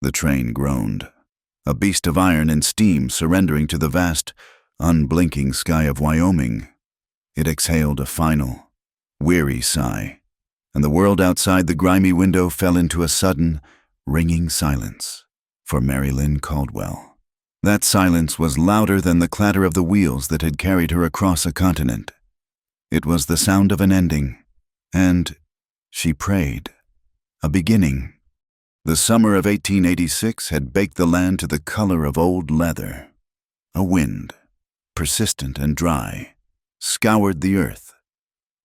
The train groaned, a beast of iron and steam surrendering to the vast, unblinking sky of Wyoming. It exhaled a final, weary sigh, and the world outside the grimy window fell into a sudden, ringing silence for Mary Lynn Caldwell. That silence was louder than the clatter of the wheels that had carried her across a continent. It was the sound of an ending, and she prayed, a beginning. The summer of 1886 had baked the land to the color of old leather. A wind, persistent and dry, scoured the earth,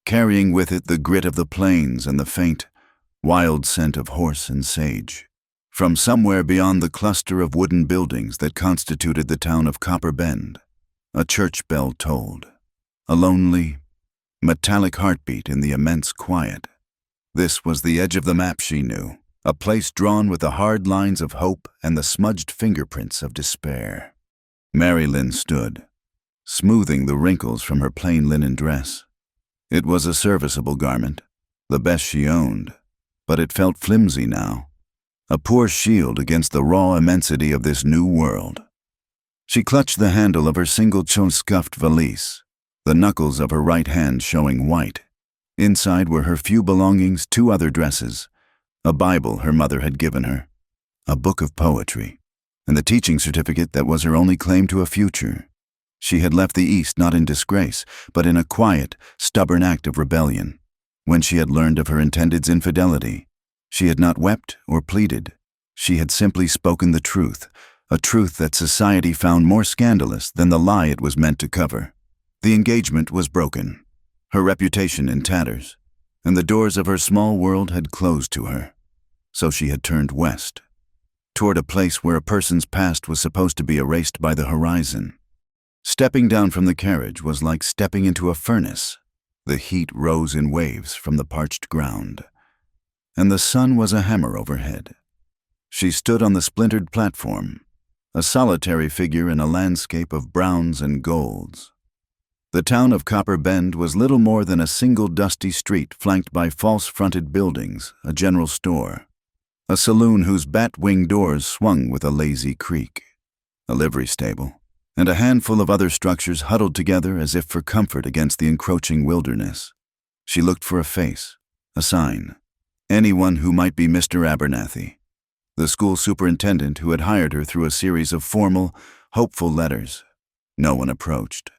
carrying with it the grit of the plains and the faint, wild scent of horse and sage. From somewhere beyond the cluster of wooden buildings that constituted the town of Copper Bend, a church bell tolled, a lonely, metallic heartbeat in the immense quiet. This was the edge of the map she knew, a place drawn with the hard lines of hope and the smudged fingerprints of despair. Mary Lynn stood, smoothing the wrinkles from her plain linen dress. It was a serviceable garment, the best she owned, but it felt flimsy now, a poor shield against the raw immensity of this new world. She clutched the handle of her single-chose scuffed valise, the knuckles of her right hand showing white. Inside were her few belongings, 2 other dresses, a Bible her mother had given her, a book of poetry, and the teaching certificate that was her only claim to a future. She had left the East not in disgrace, but in a quiet, stubborn act of rebellion. When she had learned of her intended's infidelity, she had not wept or pleaded. She had simply spoken the truth, a truth that society found more scandalous than the lie it was meant to cover. The engagement was broken, her reputation in tatters, and the doors of her small world had closed to her. So she had turned west, toward a place where a person's past was supposed to be erased by the horizon. Stepping down from the carriage was like stepping into a furnace. The heat rose in waves from the parched ground, and the sun was a hammer overhead. She stood on the splintered platform, a solitary figure in a landscape of browns and golds. The town of Copper Bend was little more than a single dusty street flanked by false-fronted buildings, a general store, a saloon whose bat-wing doors swung with a lazy creak, a livery stable, and a handful of other structures huddled together as if for comfort against the encroaching wilderness. She looked for a face, a sign, anyone who might be Mr. Abernathy, the school superintendent who had hired her through a series of formal, hopeful letters. No one approached.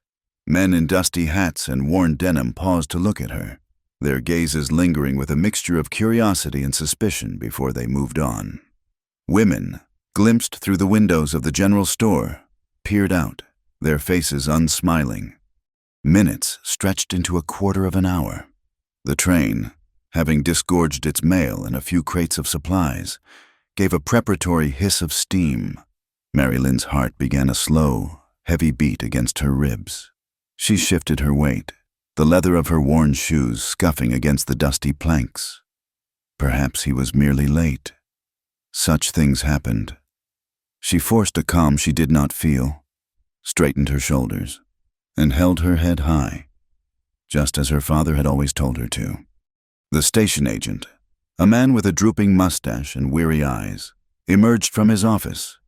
Men in dusty hats and worn denim paused to look at her, their gazes lingering with a mixture of curiosity and suspicion before they moved on. Women, glimpsed through the windows of the general store, peered out, their faces unsmiling. Minutes stretched into a quarter of an hour. The train, having disgorged its mail and a few crates of supplies, gave a preparatory hiss of steam. Mary Lynn's heart began a slow, heavy beat against her ribs. She shifted her weight, the leather of her worn shoes scuffing against the dusty planks. Perhaps he was merely late. Such things happened. She forced a calm she did not feel, straightened her shoulders, and held her head high, just as her father had always told her to. The station agent, a man with a drooping mustache and weary eyes, emerged from his office.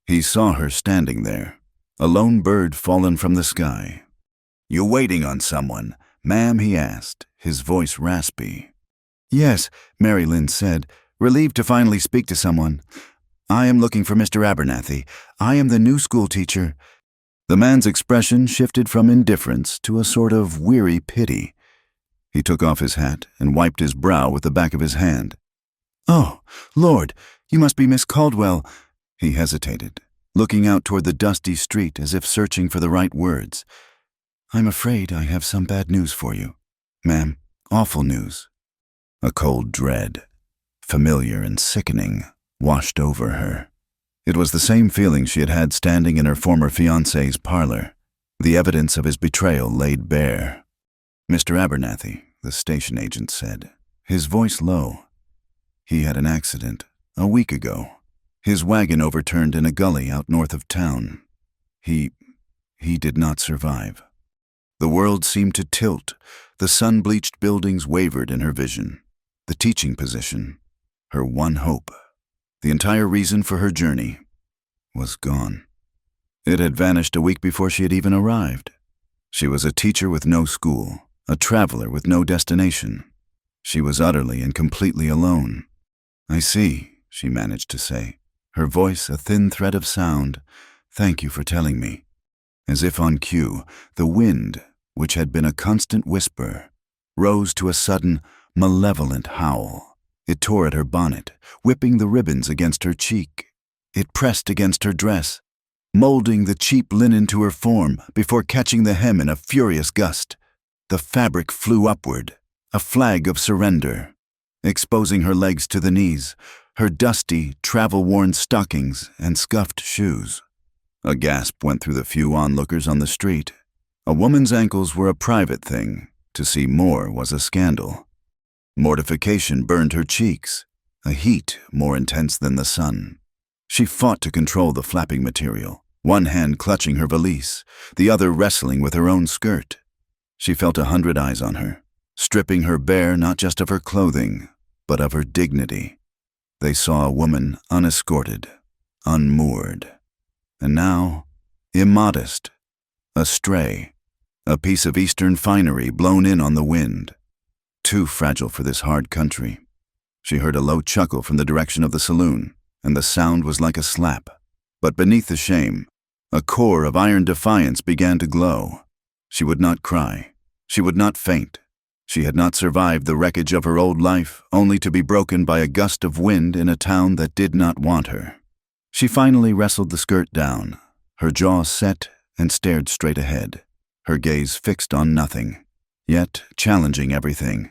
He saw her standing there, a lone bird fallen from the sky. "You waiting on someone, ma'am?" he asked, his voice raspy. "Yes," Mary Lynn said, relieved to finally speak to someone. "I am looking for Mr. Abernathy. I am the new school teacher." The man's expression shifted from indifference to a sort of weary pity. He took off his hat and wiped his brow with the back of his hand. "Oh, Lord, you must be Miss Caldwell." He hesitated, looking out toward the dusty street as if searching for the right words. "I'm afraid I have some bad news for you, ma'am. Awful news." A cold dread, familiar and sickening, washed over her. It was the same feeling she had had standing in her former fiancé's parlor, the evidence of his betrayal laid bare. "Mr. Abernathy," the station agent said, his voice low. "He had an accident a week ago. His wagon overturned in a gully out north of town. He did not survive." The world seemed to tilt. The sun-bleached buildings wavered in her vision. The teaching position, her one hope. The entire reason for her journey was gone. It had vanished a week before she had even arrived. She was a teacher with no school, a traveler with no destination. She was utterly and completely alone. "I see," she managed to say, her voice a thin thread of sound. "Thank you for telling me." As if on cue, the wind, which had been a constant whisper, rose to a sudden, malevolent howl. It tore at her bonnet, whipping the ribbons against her cheek. It pressed against her dress, molding the cheap linen to her form before catching the hem in a furious gust. The fabric flew upward, a flag of surrender, exposing her legs to the knees, her dusty, travel-worn stockings and scuffed shoes. A gasp went through the few onlookers on the street. A woman's ankles were a private thing. To see more was a scandal. Mortification burned her cheeks, a heat more intense than the sun. She fought to control the flapping material, one hand clutching her valise, the other wrestling with her own skirt. She felt 100 eyes on her, stripping her bare not just of her clothing, but of her dignity. They saw a woman unescorted, unmoored, and now, immodest, a stray, a piece of Eastern finery blown in on the wind. Too fragile for this hard country. She heard a low chuckle from the direction of the saloon, and the sound was like a slap. But beneath the shame, a core of iron defiance began to glow. She would not cry. She would not faint. She had not survived the wreckage of her old life, only to be broken by a gust of wind in a town that did not want her. She finally wrestled the skirt down, her jaw set and stared straight ahead, her gaze fixed on nothing, yet challenging everything.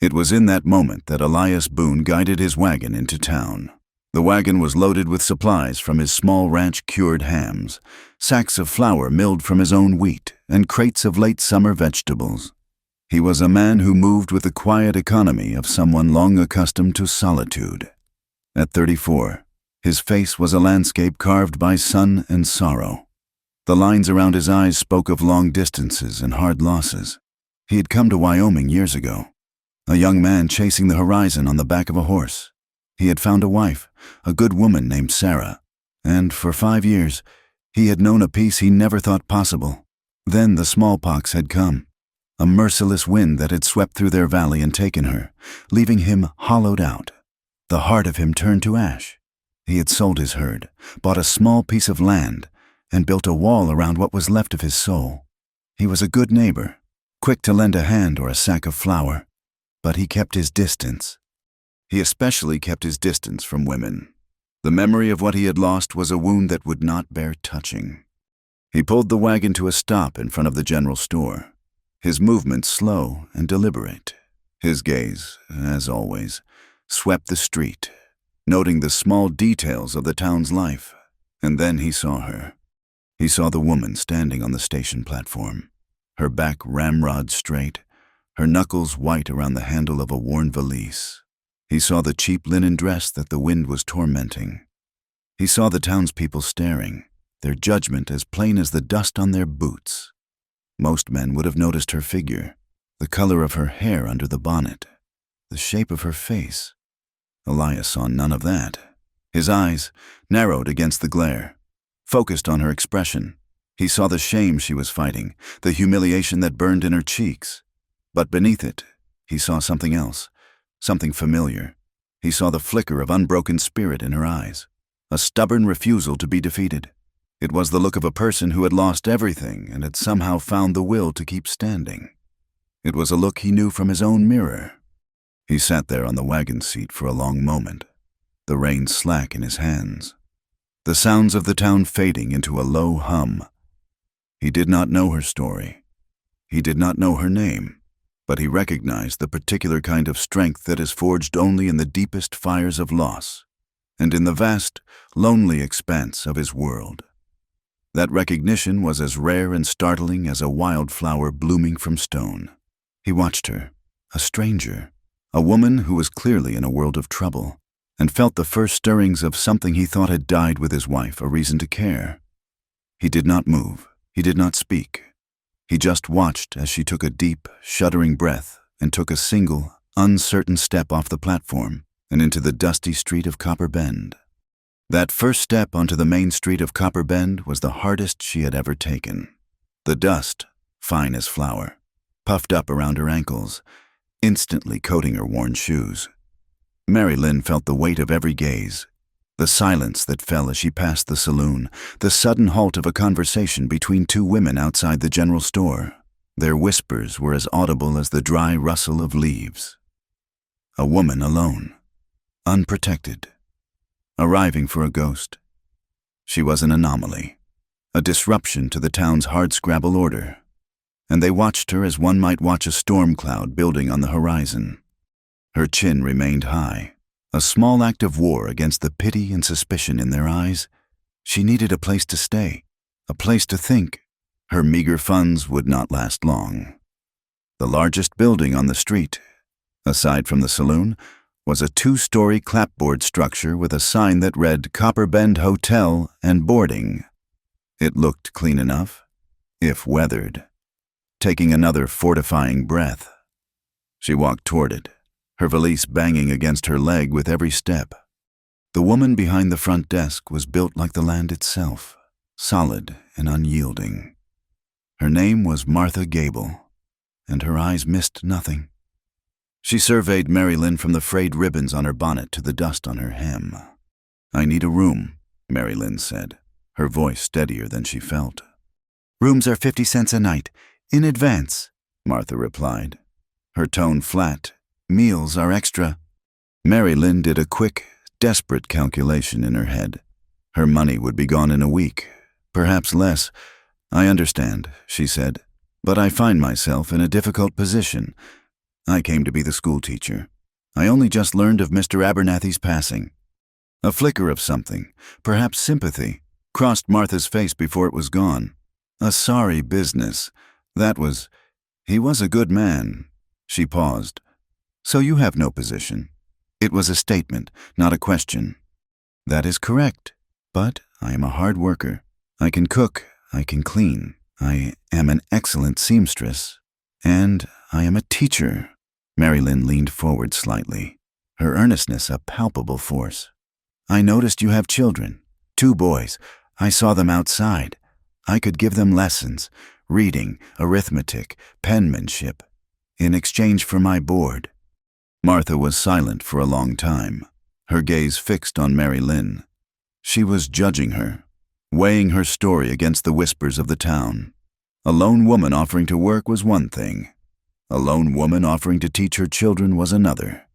It was in that moment that Elias Boone guided his wagon into town. The wagon was loaded with supplies from his small ranch, cured hams, sacks of flour milled from his own wheat, and crates of late summer vegetables. He was a man who moved with the quiet economy of someone long accustomed to solitude. At 34, his face was a landscape carved by sun and sorrow. The lines around his eyes spoke of long distances and hard losses. He had come to Wyoming years ago, a young man chasing the horizon on the back of a horse. He had found a wife, a good woman named Sarah, and for 5 years, he had known a peace he never thought possible. Then the smallpox had come, a merciless wind that had swept through their valley and taken her, leaving him hollowed out. The heart of him turned to ash. He had sold his herd, bought a small piece of land, and built a wall around what was left of his soul. He was a good neighbor, quick to lend a hand or a sack of flour, but he kept his distance. He especially kept his distance from women. The memory of what he had lost was a wound that would not bear touching. He pulled the wagon to a stop in front of the general store, his movements slow and deliberate. His gaze, as always, swept the street, noting the small details of the town's life. And then he saw her. He saw the woman standing on the station platform, her back ramrod straight, her knuckles white around the handle of a worn valise. He saw the cheap linen dress that the wind was tormenting. He saw the townspeople staring, their judgment as plain as the dust on their boots. Most men would have noticed her figure, the color of her hair under the bonnet, the shape of her face. Elias saw none of that. His eyes, narrowed against the glare, focused on her expression. He saw the shame she was fighting, the humiliation that burned in her cheeks. But beneath it, he saw something else, something familiar. He saw the flicker of unbroken spirit in her eyes, a stubborn refusal to be defeated. It was the look of a person who had lost everything and had somehow found the will to keep standing. It was a look he knew from his own mirror. He sat there on the wagon seat for a long moment, the reins slack in his hands, the sounds of the town fading into a low hum. He did not know her story. He did not know her name. But he recognized the particular kind of strength that is forged only in the deepest fires of loss, and in the vast, lonely expanse of his world. That recognition was as rare and startling as a wildflower blooming from stone. He watched her, a stranger, a woman who was clearly in a world of trouble, and felt the first stirrings of something he thought had died with his wife, a reason to care. He did not move. He did not speak. He just watched as she took a deep, shuddering breath and took a single, uncertain step off the platform, and into the dusty street of Copper Bend. That first step onto the main street of Copper Bend was the hardest she had ever taken. The dust, fine as flour, puffed up around her ankles, instantly coating her worn shoes. Mary Lynn felt the weight of every gaze, the silence that fell as she passed the saloon, the sudden halt of a conversation between two women outside the general store. Their whispers were as audible as the dry rustle of leaves. A woman alone, unprotected, arriving for a ghost. She was an anomaly, a disruption to the town's hardscrabble order, and they watched her as one might watch a storm cloud building on the horizon. Her chin remained high, a small act of war against the pity and suspicion in their eyes. She needed a place to stay, a place to think. Her meager funds would not last long. The largest building on the street, aside from the saloon, was a 2-story clapboard structure with a sign that read Copper Bend Hotel and Boarding. It looked clean enough, if weathered. Taking another fortifying breath, she walked toward it, her valise banging against her leg with every step. The woman behind the front desk was built like the land itself, solid and unyielding. Her name was Martha Gable, and her eyes missed nothing. She surveyed Mary Lynn from the frayed ribbons on her bonnet to the dust on her hem. "I need a room," Mary Lynn said, her voice steadier than she felt. "Rooms are 50 cents a night, in advance," Martha replied, her tone flat. "Meals are extra." Mary Lynn did a quick, desperate calculation in her head. Her money would be gone in a week, perhaps less. "I understand," she said, "but I find myself in a difficult position. I came to be the school teacher. I only just learned of Mr. Abernathy's passing." A flicker of something, perhaps sympathy, crossed Martha's face before it was gone. A sorry business. He was a good man. She paused. "So you have no position?" It was a statement, not a question. "That is correct, but I am a hard worker. I can cook, I can clean. I am an excellent seamstress. And I am a teacher." Mary Lynn leaned forward slightly, her earnestness a palpable force. "I noticed you have children, 2 boys. I saw them outside. I could give them lessons, reading, arithmetic, penmanship, in exchange for my board." Martha was silent for a long time, her gaze fixed on Mary Lynn. She was judging her, weighing her story against the whispers of the town. A lone woman offering to work was one thing. A lone woman offering to teach her children was another.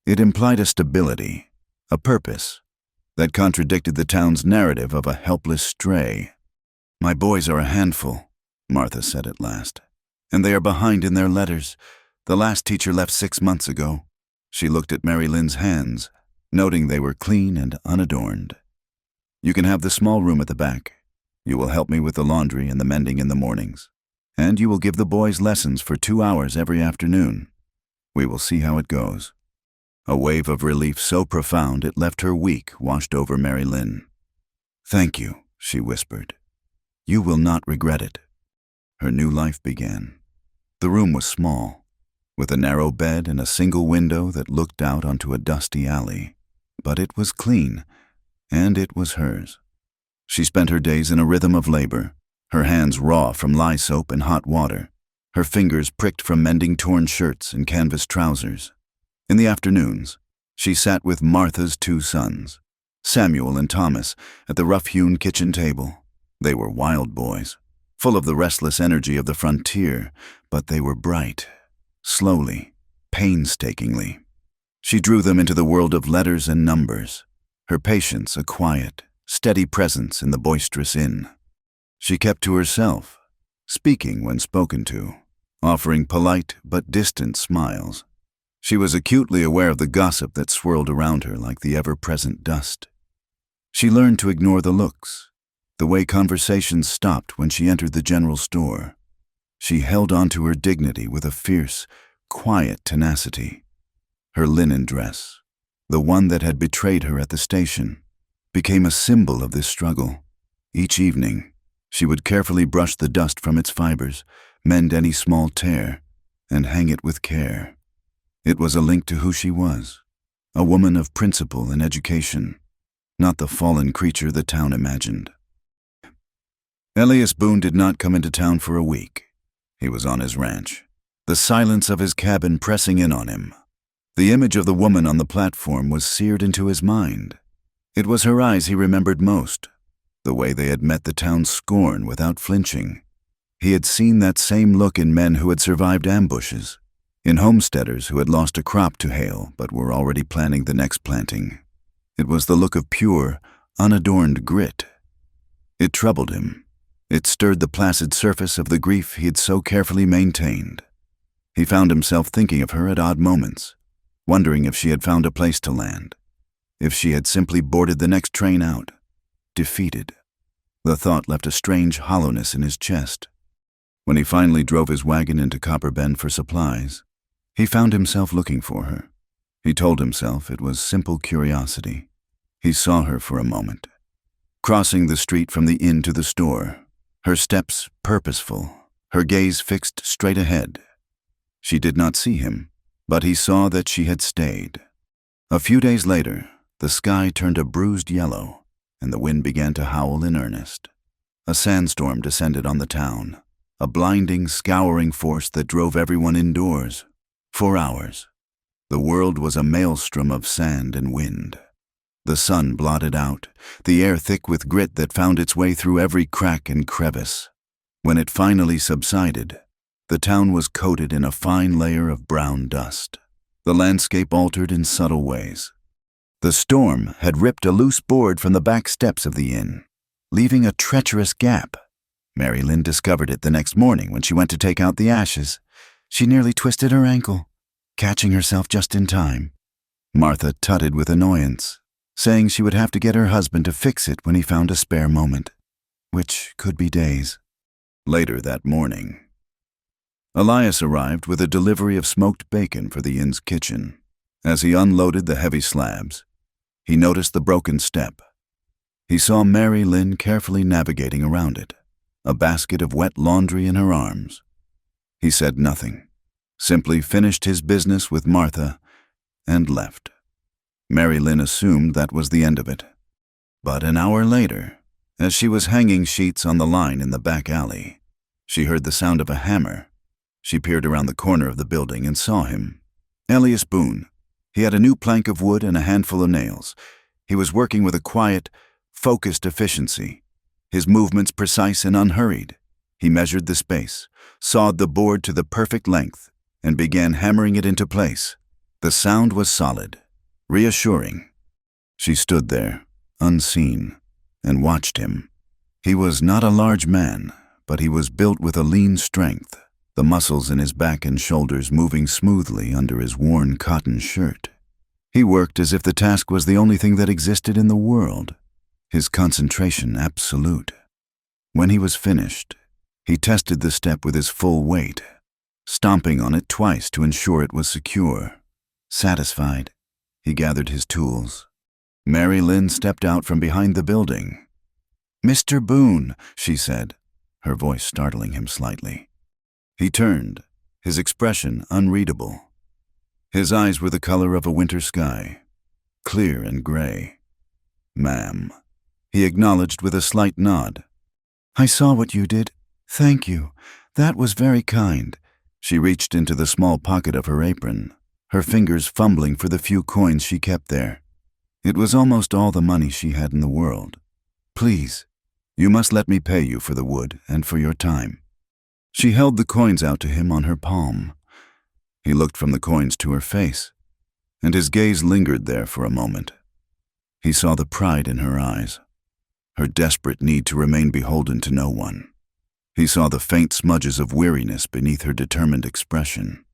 It implied a stability, a purpose, that contradicted the town's narrative of a helpless stray. "My boys are a handful," Martha said at last, "and they are behind in their letters. The last teacher left 6 months ago." She looked at Mary Lynn's hands, noting they were clean and unadorned. "You can have the small room at the back. You will help me with the laundry and the mending in the mornings, and you will give the boys lessons for 2 hours every afternoon. We will see how it goes." A wave of relief so profound it left her weak washed over Mary Lynn. "Thank you," she whispered. "You will not regret it." Her new life began. The room was small, with a narrow bed and a single window that looked out onto a dusty alley. But it was clean, and it was hers. She spent her days in a rhythm of labor, her hands raw from lye soap and hot water, her fingers pricked from mending torn shirts and canvas trousers. In the afternoons, she sat with Martha's 2 sons, Samuel and Thomas, at the rough-hewn kitchen table. They were wild boys, full of the restless energy of the frontier, but they were bright. Slowly, painstakingly, she drew them into the world of letters and numbers, her patience a quiet, steady presence in the boisterous inn. She kept to herself, speaking when spoken to, offering polite but distant smiles. She was acutely aware of the gossip that swirled around her like the ever-present dust. She learned to ignore the looks, the way conversations stopped when she entered the general store. She held on to her dignity with a fierce, quiet tenacity. Her linen dress, the one that had betrayed her at the station, became a symbol of this struggle. Each evening, she would carefully brush the dust from its fibers, mend any small tear, and hang it with care. It was a link to who she was, a woman of principle and education, not the fallen creature the town imagined. Elias Boone did not come into town for a week. He was on his ranch, the silence of his cabin pressing in on him. The image of the woman on the platform was seared into his mind. It was her eyes he remembered most, the way they had met the town's scorn without flinching. He had seen that same look in men who had survived ambushes, in homesteaders who had lost a crop to hail but were already planning the next planting. It was the look of pure, unadorned grit. It troubled him. It stirred the placid surface of the grief he had so carefully maintained. He found himself thinking of her at odd moments, wondering if she had found a place to land, if she had simply boarded the next train out, defeated. The thought left a strange hollowness in his chest. When he finally drove his wagon into Copper Bend for supplies, he found himself looking for her. He told himself it was simple curiosity. He saw her for a moment, crossing the street from the inn to the store, her steps purposeful, her gaze fixed straight ahead. She did not see him, but he saw that she had stayed. A few days later, the sky turned a bruised yellow, and the wind began to howl in earnest. A sandstorm descended on the town, a blinding, scouring force that drove everyone indoors. For hours, the world was a maelstrom of sand and wind. The sun blotted out, the air thick with grit that found its way through every crack and crevice. When it finally subsided, the town was coated in a fine layer of brown dust. The landscape altered in subtle ways. The storm had ripped a loose board from the back steps of the inn, leaving a treacherous gap. Mary Lynn discovered it the next morning when she went to take out the ashes. She nearly twisted her ankle, catching herself just in time. Martha tutted with annoyance, saying she would have to get her husband to fix it when he found a spare moment, which could be days. Later that morning, Elias arrived with a delivery of smoked bacon for the inn's kitchen. As he unloaded the heavy slabs, he noticed the broken step. He saw Mary Lynn carefully navigating around it, a basket of wet laundry in her arms. He said nothing, simply finished his business with Martha and left. Mary Lynn assumed that was the end of it. But an hour later, as she was hanging sheets on the line in the back alley, she heard the sound of a hammer. She peered around the corner of the building and saw him. Elias Boone. He had a new plank of wood and a handful of nails. He was working with a quiet, focused efficiency, his movements precise and unhurried. He measured the space, sawed the board to the perfect length, and began hammering it into place. The sound was solid, reassuring. She stood there, unseen, and watched him. He was not a large man, but he was built with a lean strength, the muscles in his back and shoulders moving smoothly under his worn cotton shirt. He worked as if the task was the only thing that existed in the world, his concentration absolute. When he was finished, he tested the step with his full weight, stomping on it twice to ensure it was secure. Satisfied, he gathered his tools. Mary Lynn stepped out from behind the building. "Mr. Boone," she said, her voice startling him slightly. He turned, his expression unreadable. His eyes were the color of a winter sky, clear and gray. "Ma'am," he acknowledged with a slight nod. "I saw what you did. Thank you. That was very kind." She reached into the small pocket of her apron, her fingers fumbling for the few coins she kept there. It was almost all the money she had in the world. "Please, you must let me pay you for the wood and for your time." She held the coins out to him on her palm. He looked from the coins to her face, and his gaze lingered there for a moment. He saw the pride in her eyes, her desperate need to remain beholden to no one. He saw the faint smudges of weariness beneath her determined expression,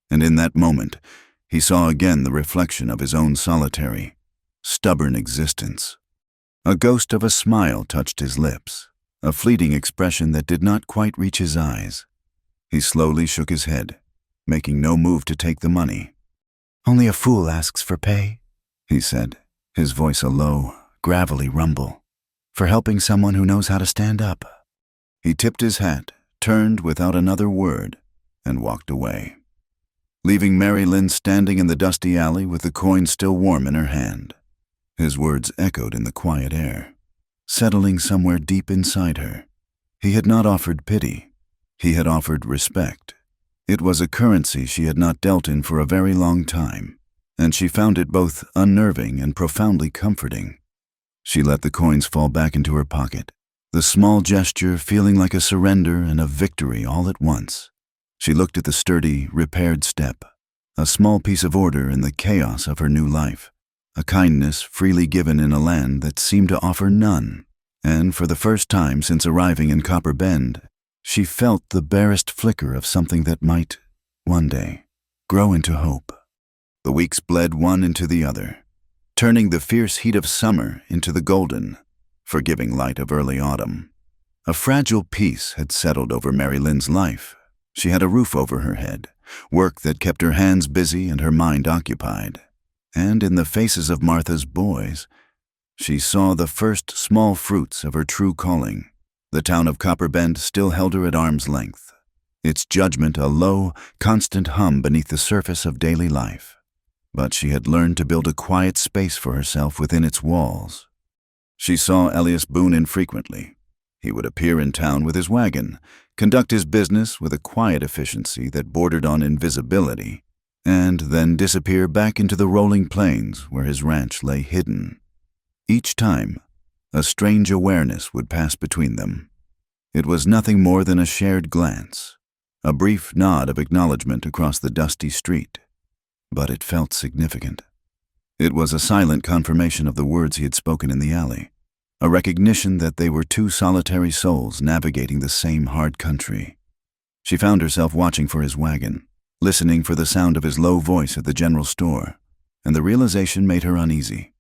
and in that moment, he saw again the reflection of his own solitary, stubborn existence. A ghost of a smile touched his lips, a fleeting expression that did not quite reach his eyes. He slowly shook his head, making no move to take the money. "Only a fool asks for pay," he said, his voice a low, gravelly rumble, "for helping someone who knows how to stand up." He tipped his hat, turned without another word, and walked away. leaving Mary Lynn standing in the dusty alley with the coin still warm in her hand. His words echoed in the quiet air, settling somewhere deep inside her. He had not offered pity. He had offered respect. It was a currency she had not dealt in for a very long time, and she found it both unnerving and profoundly comforting. She let the coins fall back into her pocket, the small gesture feeling like a surrender and a victory all at once. She looked at the sturdy, repaired step, a small piece of order in the chaos of her new life, a kindness freely given in a land that seemed to offer none. And for the first time since arriving in Copper Bend, she felt the barest flicker of something that might, one day, grow into hope. The weeks bled one into the other, turning the fierce heat of summer into the golden, forgiving light of early autumn. A fragile peace had settled over Mary Lynn's life. She had a roof over her head, work that kept her hands busy and her mind occupied. And in the faces of Martha's boys, she saw the first small fruits of her true calling. The town of Copper Bend still held her at arm's length, its judgment a low, constant hum beneath the surface of daily life. But she had learned to build a quiet space for herself within its walls. She saw Elias Boone infrequently. He would appear in town with his wagon, conduct his business with a quiet efficiency that bordered on invisibility, and then disappear back into the rolling plains where his ranch lay hidden. Each time, a strange awareness would pass between them. It was nothing more than a shared glance, a brief nod of acknowledgement across the dusty street. But it felt significant. It was a silent confirmation of the words he had spoken in the alley, a recognition that they were two solitary souls navigating the same hard country. She found herself watching for his wagon, listening for the sound of his low voice at the general store, and the realization made her uneasy.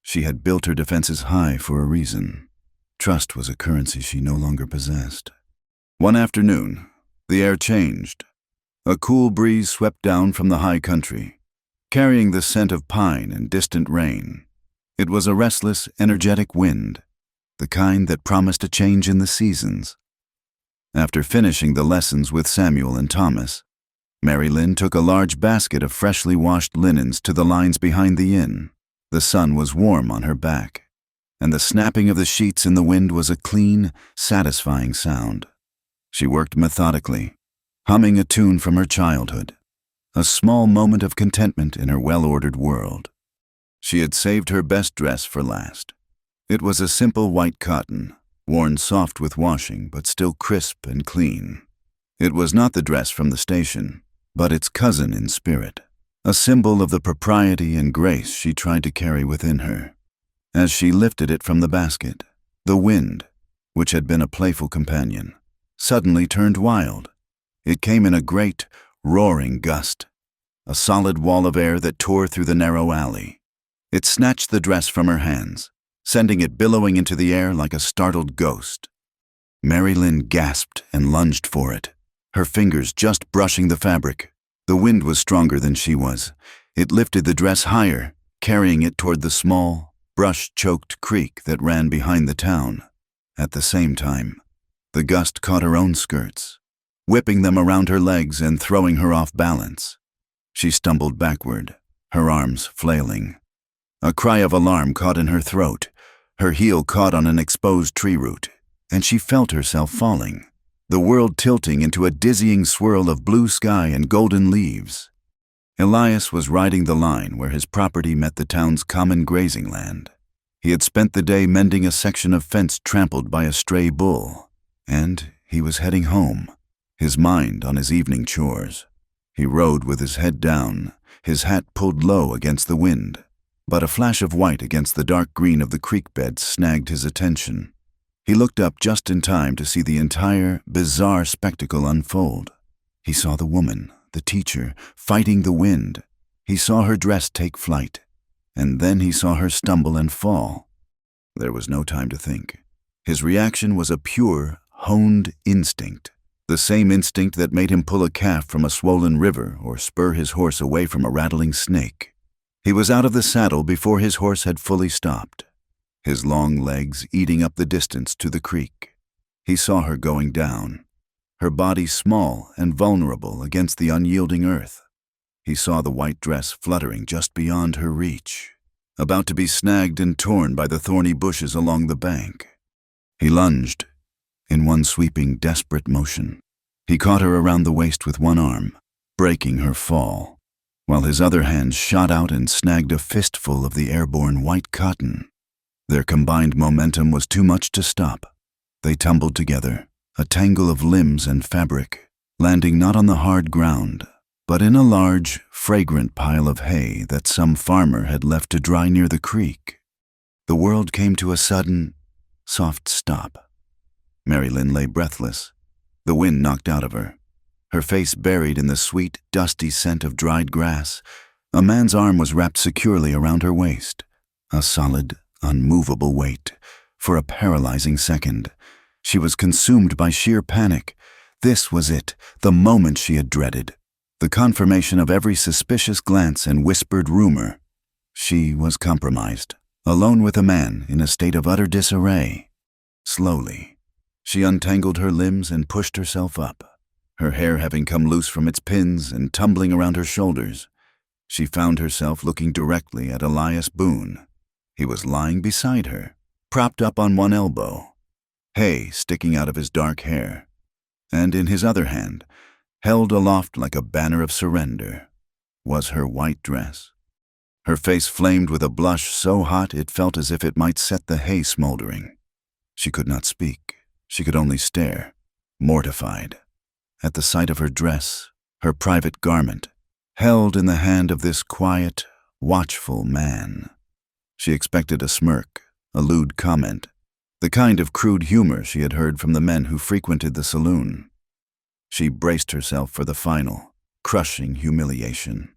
She had built her defenses high for a reason. Trust was a currency she no longer possessed. One afternoon, the air changed. A cool breeze swept down from the high country, carrying the scent of pine and distant rain. It was a restless, energetic wind, the kind that promised a change in the seasons. After finishing the lessons with Samuel and Thomas, Mary Lynn took a large basket of freshly washed linens to the lines behind the inn. The sun was warm on her back, and the snapping of the sheets in the wind was a clean, satisfying sound. She worked methodically, humming a tune from her childhood, a small moment of contentment in her well-ordered world. She had saved her best dress for last. It was a simple white cotton, worn soft with washing but still crisp and clean. It was not the dress from the station, but its cousin in spirit, a symbol of the propriety and grace she tried to carry within her. As she lifted it from the basket, the wind, which had been a playful companion, suddenly turned wild. It came in a great, roaring gust, a solid wall of air that tore through the narrow alley. It snatched the dress from her hands, sending it billowing into the air like a startled ghost. Mary Lynn gasped and lunged for it, her fingers just brushing the fabric. The wind was stronger than she was. It lifted the dress higher, carrying it toward the small, brush-choked creek that ran behind the town. At the same time, the gust caught her own skirts, whipping them around her legs and throwing her off balance. She stumbled backward, her arms flailing. A cry of alarm caught in her throat. Her heel caught on an exposed tree root, and she felt herself falling, the world tilting into a dizzying swirl of blue sky and golden leaves. Elias was riding the line where his property met the town's common grazing land. He had spent the day mending a section of fence trampled by a stray bull, and he was heading home, his mind on his evening chores. He rode with his head down, his hat pulled low against the wind, but a flash of white against the dark green of the creek bed snagged his attention. He looked up just in time to see the entire, bizarre spectacle unfold. He saw the woman, the teacher, fighting the wind. He saw her dress take flight, and then he saw her stumble and fall. There was no time to think. His reaction was a pure, honed instinct, the same instinct that made him pull a calf from a swollen river or spur his horse away from a rattling snake. He was out of the saddle before his horse had fully stopped, his long legs eating up the distance to the creek. He saw her going down, her body small and vulnerable against the unyielding earth. He saw the white dress fluttering just beyond her reach, about to be snagged and torn by the thorny bushes along the bank. He lunged, in one sweeping, desperate motion. He caught her around the waist with one arm, breaking her fall, while his other hand shot out and snagged a fistful of the airborne white cotton. Their combined momentum was too much to stop. They tumbled together, a tangle of limbs and fabric, landing not on the hard ground, but in a large, fragrant pile of hay that some farmer had left to dry near the creek. The world came to a sudden, soft stop. Mary Lynn lay breathless, the wind knocked out of her, her face buried in the sweet, dusty scent of dried grass. A man's arm was wrapped securely around her waist, a solid, unmovable weight. For a paralyzing second, she was consumed by sheer panic. This was it, the moment she had dreaded. The confirmation of every suspicious glance and whispered rumor. She was compromised, alone with a man in a state of utter disarray. Slowly, she untangled her limbs and pushed herself up, her hair having come loose from its pins and tumbling around her shoulders. She found herself looking directly at Elias Boone. He was lying beside her, propped up on one elbow, hay sticking out of his dark hair, and in his other hand, held aloft like a banner of surrender, was her white dress. Her face flamed with a blush so hot it felt as if it might set the hay smoldering. She could not speak. She could only stare, mortified, at the sight of her dress, her private garment, held in the hand of this quiet, watchful man. She expected a smirk, a lewd comment, the kind of crude humor she had heard from the men who frequented the saloon. She braced herself for the final, crushing humiliation.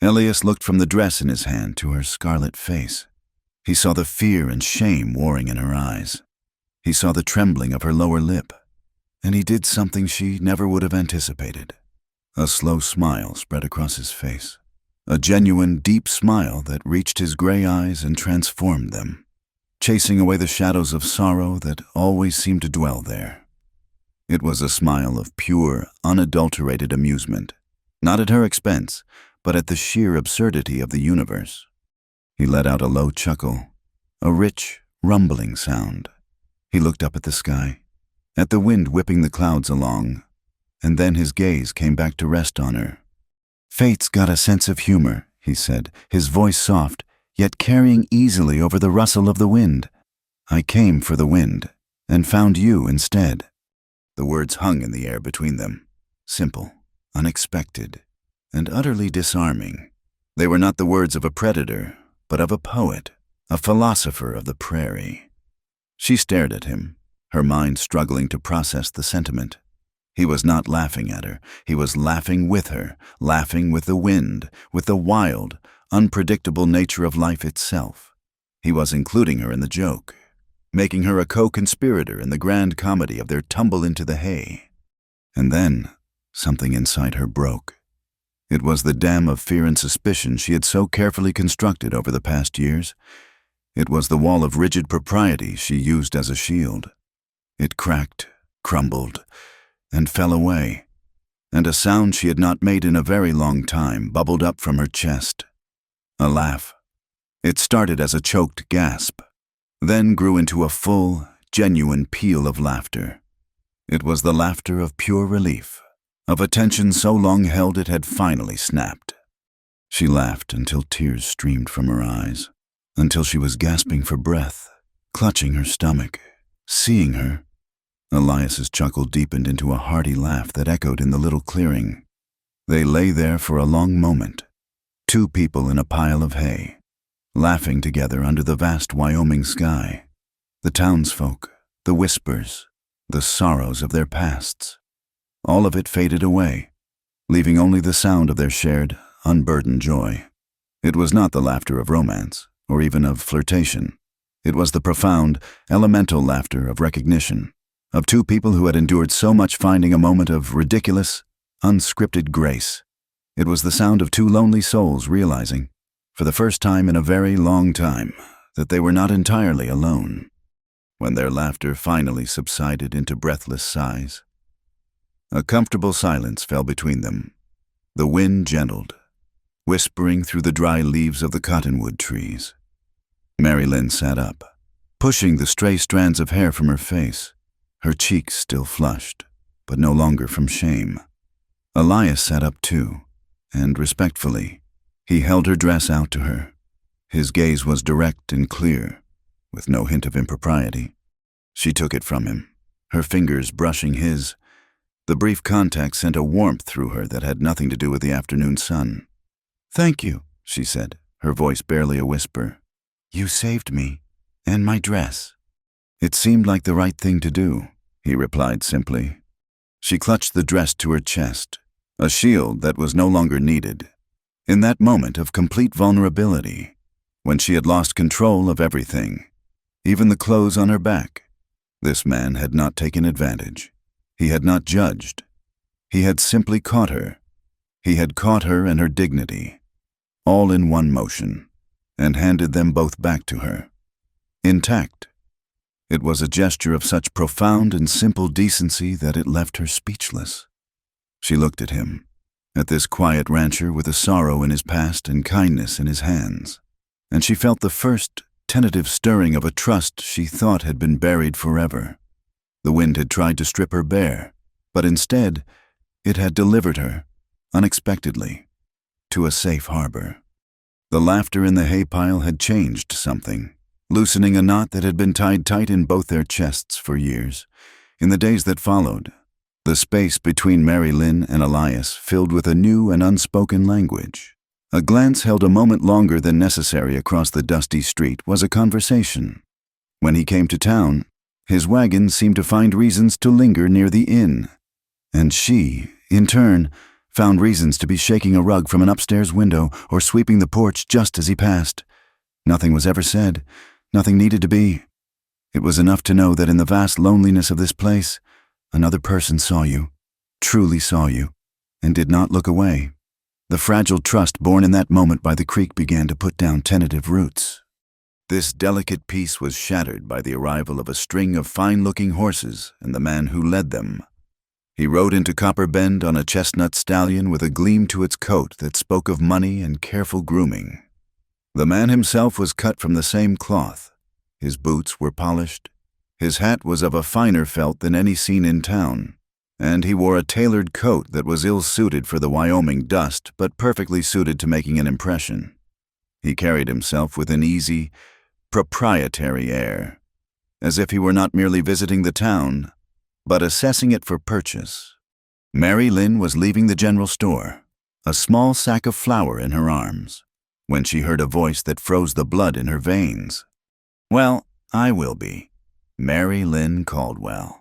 Elias looked from the dress in his hand to her scarlet face. He saw the fear and shame warring in her eyes. He saw the trembling of her lower lip, and he did something she never would have anticipated. A slow smile spread across his face, a genuine, deep smile that reached his gray eyes and transformed them, chasing away the shadows of sorrow that always seemed to dwell there. It was a smile of pure, unadulterated amusement, not at her expense, but at the sheer absurdity of the universe. He let out a low chuckle, a rich, rumbling sound. He looked up at the sky, at the wind whipping the clouds along, and then his gaze came back to rest on her. "Fate's got a sense of humor," he said, his voice soft, yet carrying easily over the rustle of the wind. "I came for the wind, and found you instead." The words hung in the air between them, simple, unexpected, and utterly disarming. They were not the words of a predator, but of a poet, a philosopher of the prairie. She stared at him, her mind struggling to process the sentiment. He was not laughing at her. He was laughing with her, laughing with the wind, with the wild, unpredictable nature of life itself. He was including her in the joke, making her a co-conspirator in the grand comedy of their tumble into the hay. And then, something inside her broke. It was the dam of fear and suspicion she had so carefully constructed over the past years. It was the wall of rigid propriety she used as a shield. It cracked, crumbled, and fell away, and a sound she had not made in a very long time bubbled up from her chest. A laugh. It started as a choked gasp, then grew into a full, genuine peal of laughter. It was the laughter of pure relief, of a tension so long held it had finally snapped. She laughed until tears streamed from her eyes, until she was gasping for breath, clutching her stomach. Seeing her, Elias's chuckle deepened into a hearty laugh that echoed in the little clearing. They lay there for a long moment, two people in a pile of hay, laughing together under the vast Wyoming sky. The townsfolk, the whispers, the sorrows of their pasts. All of it faded away, leaving only the sound of their shared, unburdened joy. It was not the laughter of romance, or even of flirtation. It was the profound, elemental laughter of recognition, of two people who had endured so much finding a moment of ridiculous, unscripted grace. It was the sound of two lonely souls realizing, for the first time in a very long time, that they were not entirely alone. When their laughter finally subsided into breathless sighs, a comfortable silence fell between them. The wind gentled, whispering through the dry leaves of the cottonwood trees. Mary Lynn sat up, pushing the stray strands of hair from her face, her cheeks still flushed, but no longer from shame. Elias sat up too, and respectfully, he held her dress out to her. His gaze was direct and clear, with no hint of impropriety. She took it from him, her fingers brushing his. The brief contact sent a warmth through her that had nothing to do with the afternoon sun. "Thank you," she said, her voice barely a whisper. "You saved me, and my dress." "It seemed like the right thing to do," he replied simply. She clutched the dress to her chest, a shield that was no longer needed. In that moment of complete vulnerability, when she had lost control of everything, even the clothes on her back, this man had not taken advantage. He had not judged. He had simply caught her. He had caught her and her dignity, all in one motion, and handed them both back to her, intact. It was a gesture of such profound and simple decency that it left her speechless. She looked at him, at this quiet rancher with a sorrow in his past and kindness in his hands, and she felt the first tentative stirring of a trust she thought had been buried forever. The wind had tried to strip her bare, but instead, it had delivered her, unexpectedly, to a safe harbor. The laughter in the hay pile had changed something, loosening a knot that had been tied tight in both their chests for years. In the days that followed, the space between Mary Lynn and Elias filled with a new and unspoken language. A glance held a moment longer than necessary across the dusty street was a conversation. When he came to town, his wagon seemed to find reasons to linger near the inn, and she, in turn, found reasons to be shaking a rug from an upstairs window or sweeping the porch just as he passed. Nothing was ever said, nothing needed to be. It was enough to know that in the vast loneliness of this place, another person saw you, truly saw you, and did not look away. The fragile trust born in that moment by the creek began to put down tentative roots. This delicate peace was shattered by the arrival of a string of fine-looking horses and the man who led them. He rode into Copper Bend on a chestnut stallion with a gleam to its coat that spoke of money and careful grooming. The man himself was cut from the same cloth. His boots were polished. His hat was of a finer felt than any seen in town, and he wore a tailored coat that was ill-suited for the Wyoming dust but perfectly suited to making an impression. He carried himself with an easy, proprietary air, as if he were not merely visiting the town, but assessing it for purchase. Mary Lynn was leaving the general store, a small sack of flour in her arms, when she heard a voice that froze the blood in her veins. "Well, I will be. Mary Lynn Caldwell.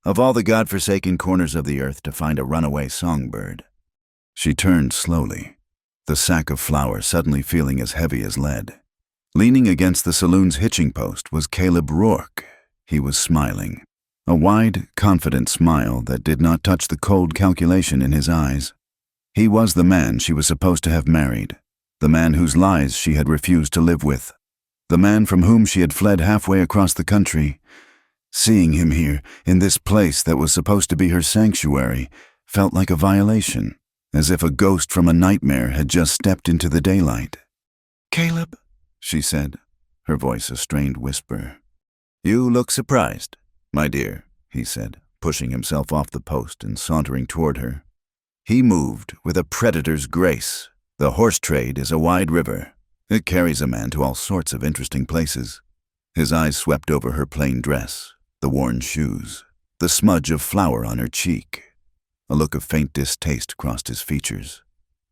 Of all the godforsaken corners of the earth to find a runaway songbird." She turned slowly, the sack of flour suddenly feeling as heavy as lead. Leaning against the saloon's hitching post was Caleb Rourke. He was smiling, a wide, confident smile that did not touch the cold calculation in his eyes. He was the man she was supposed to have married, the man whose lies she had refused to live with, the man from whom she had fled halfway across the country. Seeing him here, in this place that was supposed to be her sanctuary, felt like a violation, as if a ghost from a nightmare had just stepped into the daylight. "Caleb," she said, her voice a strained whisper. "You look surprised, my dear," he said, pushing himself off the post and sauntering toward her. He moved with a predator's grace. The horse trade is a wide river. It carries a man to all sorts of interesting places. His eyes swept over her plain dress, the worn shoes, the smudge of flour on her cheek. A look of faint distaste crossed his features.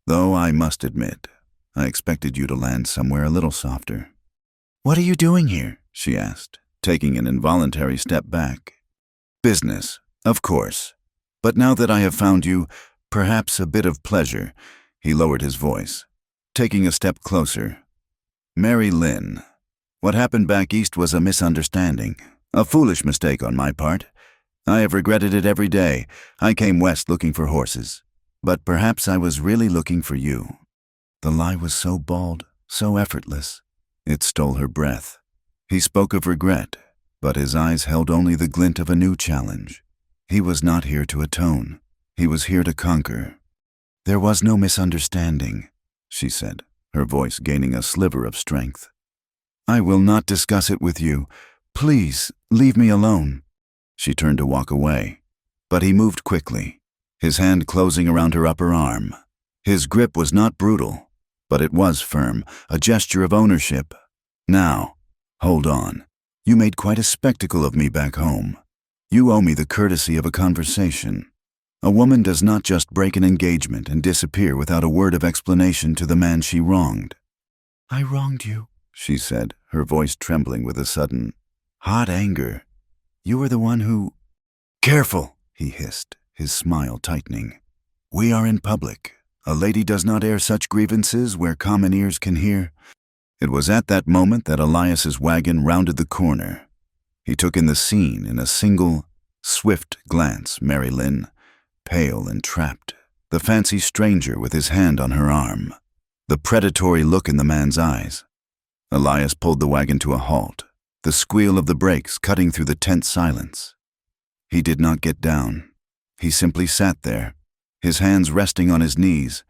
"Though I must admit, I expected you to land somewhere a little softer." "What are you doing here?" she asked, taking an involuntary step back. "Business, of course. But now that I have found you, perhaps a bit of pleasure." He lowered his voice, taking a step closer. "Mary Lynn, what happened back east was a misunderstanding, a foolish mistake on my part. I have regretted it every day. I came west looking for horses, but perhaps I was really looking for you." The lie was so bald, so effortless. It stole her breath. He spoke of regret, but his eyes held only the glint of a new challenge. He was not here to atone. He was here to conquer. "There was no misunderstanding," she said, her voice gaining a sliver of strength. "I will not discuss it with you. Please, leave me alone." She turned to walk away, but he moved quickly, his hand closing around her upper arm. His grip was not brutal, but it was firm, a gesture of ownership. "Now, hold on. You made quite a spectacle of me back home. You owe me the courtesy of a conversation. A woman does not just break an engagement and disappear without a word of explanation to the man she wronged." "I wronged you," she said, her voice trembling with a sudden, hot anger. "You were the one who—" "Careful," he hissed, his smile tightening. "We are in public. A lady does not air such grievances where common ears can hear." It was at that moment that Elias's wagon rounded the corner. He took in the scene in a single, swift glance. Mary Lynn, pale and trapped, the fancy stranger with his hand on her arm, the predatory look in the man's eyes. Elias pulled the wagon to a halt, the squeal of the brakes cutting through the tense silence. He did not get down. He simply sat there, his hands resting on his knees,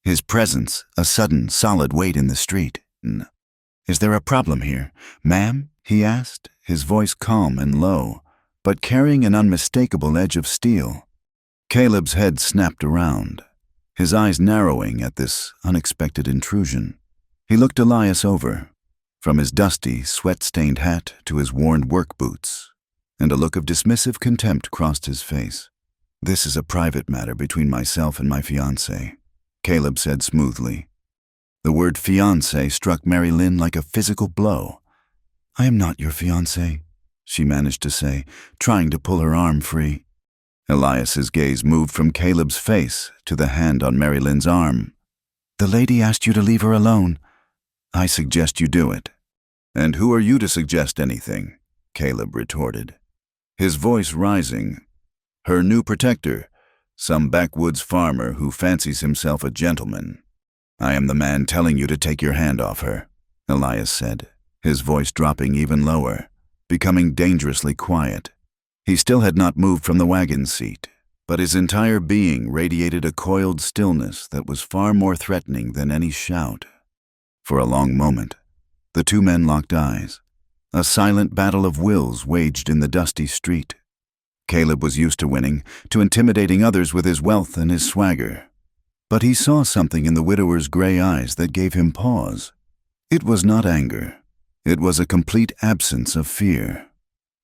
his presence a sudden, solid weight in the street. "Is there a problem here, ma'am?" he asked, his voice calm and low, but carrying an unmistakable edge of steel. Caleb's head snapped around, his eyes narrowing at this unexpected intrusion. He looked Elias over, from his dusty, sweat-stained hat to his worn work boots, and a look of dismissive contempt crossed his face. "This is a private matter between myself and my fiancé," Caleb said smoothly. The word fiancé struck Mary Lynn like a physical blow. "I am not your fiancé," she managed to say, trying to pull her arm free. Elias's gaze moved from Caleb's face to the hand on Mary Lynn's arm. "The lady asked you to leave her alone. I suggest you do it." "And who are you to suggest anything?" Caleb retorted, his voice rising. "Her new protector, some backwoods farmer who fancies himself a gentleman. I am the man telling you to take your hand off her," Elias said, his voice dropping even lower, becoming dangerously quiet. He still had not moved from the wagon seat, but his entire being radiated a coiled stillness that was far more threatening than any shout. For a long moment, the two men locked eyes. A silent battle of wills waged in the dusty street. Caleb was used to winning, to intimidating others with his wealth and his swagger. But he saw something in the widower's gray eyes that gave him pause. It was not anger. It was a complete absence of fear.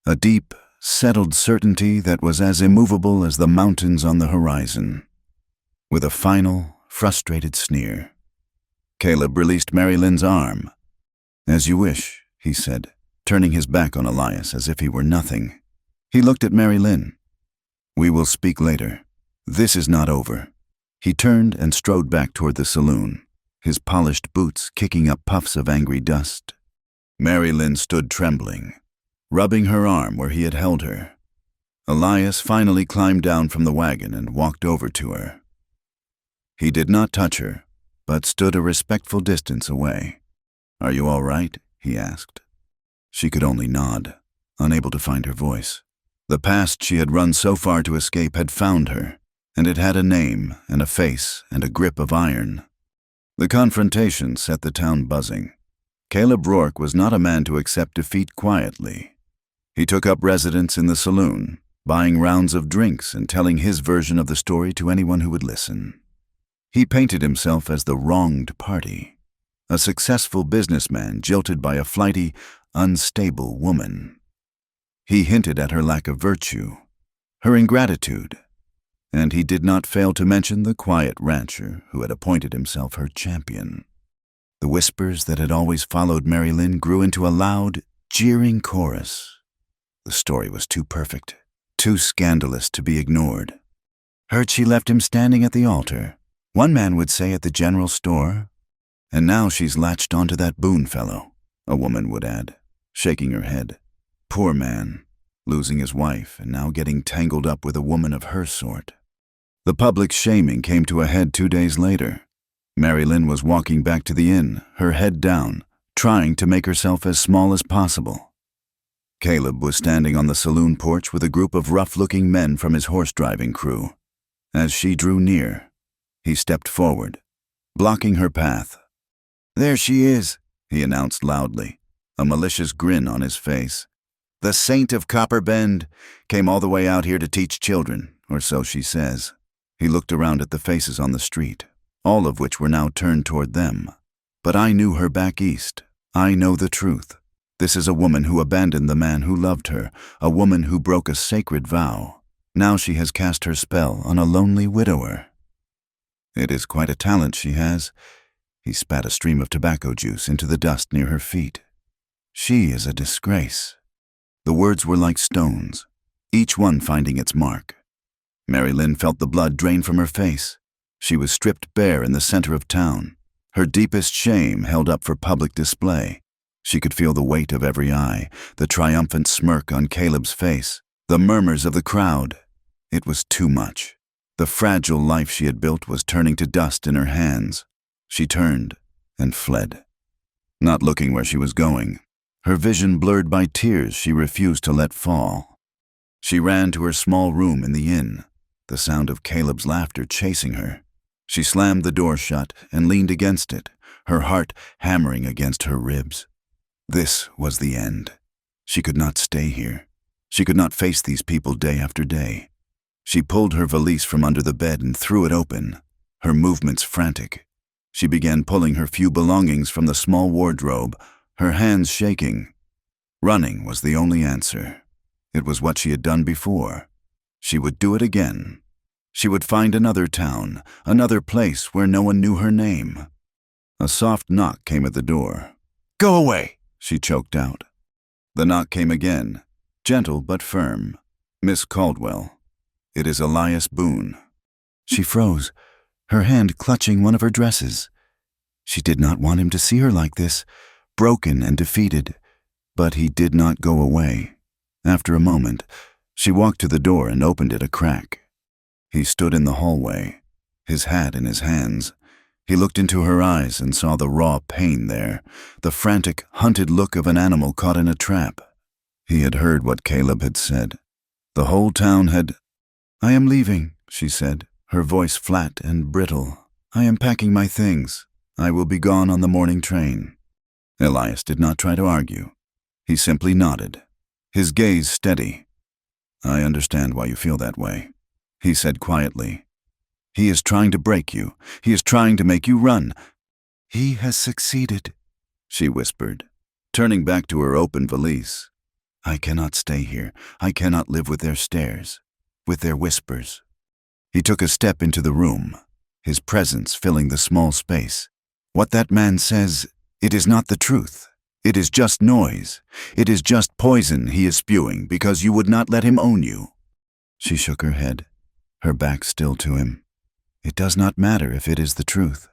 A deep, settled certainty that was as immovable as the mountains on the horizon. With a final, frustrated sneer, Caleb released Mary Lynn's arm. "As you wish," he said, turning his back on Elias as if he were nothing. He looked at Mary Lynn. "We will speak later. This is not over." He turned and strode back toward the saloon, his polished boots kicking up puffs of angry dust. Mary Lynn stood trembling, rubbing her arm where he had held her. Elias finally climbed down from the wagon and walked over to her. He did not touch her, but stood a respectful distance away. "Are you all right?" he asked. She could only nod, unable to find her voice. The past she had run so far to escape had found her, and it had a name and a face and a grip of iron. The confrontation set the town buzzing. Caleb Rourke was not a man to accept defeat quietly. He took up residence in the saloon, buying rounds of drinks and telling his version of the story to anyone who would listen. He painted himself as the wronged party, a successful businessman jilted by a flighty, unstable woman. He hinted at her lack of virtue, her ingratitude, and he did not fail to mention the quiet rancher who had appointed himself her champion. The whispers that had always followed Mary Lynn grew into a loud, jeering chorus. The story was too perfect, too scandalous to be ignored. "Heard she left him standing at the altar. One man would say at the general store. And now she's latched onto that Boone fellow," a woman would add, shaking her head. "Poor man, losing his wife and now getting tangled up with a woman of her sort." The public shaming came to a head 2 days later. Mary Lynn was walking back to the inn, her head down, trying to make herself as small as possible. Caleb was standing on the saloon porch with a group of rough-looking men from his horse-driving crew. As she drew near, he stepped forward, blocking her path. "There she is," he announced loudly, a malicious grin on his face. "The saint of Copper Bend came all the way out here to teach children, or so she says." He looked around at the faces on the street, all of which were now turned toward them. "But I knew her back east. I know the truth. This is a woman who abandoned the man who loved her, a woman who broke a sacred vow. Now she has cast her spell on a lonely widower. It is quite a talent she has." He spat a stream of tobacco juice into the dust near her feet. "She is a disgrace." The words were like stones, each one finding its mark. Mary Lynn felt the blood drain from her face. She was stripped bare in the center of town, her deepest shame held up for public display. She could feel the weight of every eye, the triumphant smirk on Caleb's face, the murmurs of the crowd. It was too much. The fragile life she had built was turning to dust in her hands. She turned and fled, not looking where she was going, her vision blurred by tears she refused to let fall. She ran to her small room in the inn, the sound of Caleb's laughter chasing her. She slammed the door shut and leaned against it, her heart hammering against her ribs. This was the end. She could not stay here. She could not face these people day after day. She pulled her valise from under the bed and threw it open, her movements frantic. She began pulling her few belongings from the small wardrobe, her hands shaking. Running was the only answer. It was what she had done before. She would do it again. She would find another town, another place where no one knew her name. A soft knock came at the door. "Go away," she choked out. The knock came again, gentle but firm. "Miss Caldwell, it is Elias Boone." She froze, her hand clutching one of her dresses. She did not want him to see her like this, broken and defeated, but he did not go away. After a moment, she walked to the door and opened it a crack. He stood in the hallway, his hat in his hands. He looked into her eyes and saw the raw pain there, the frantic, hunted look of an animal caught in a trap. He had heard what Caleb had said. The whole town had— "I am leaving," she said, her voice flat and brittle. "I am packing my things. I will be gone on the morning train." Elias did not try to argue. He simply nodded, his gaze steady. "I understand why you feel that way," he said quietly. "He is trying to break you. He is trying to make you run." "He has succeeded," she whispered, turning back to her open valise. "I cannot stay here. I cannot live with their stares, with their whispers." He took a step into the room, his presence filling the small space. "What that man says, it is not the truth. It is just noise. It is just poison he is spewing because you would not let him own you." She shook her head, her back still to him. "It does not matter if it is the truth.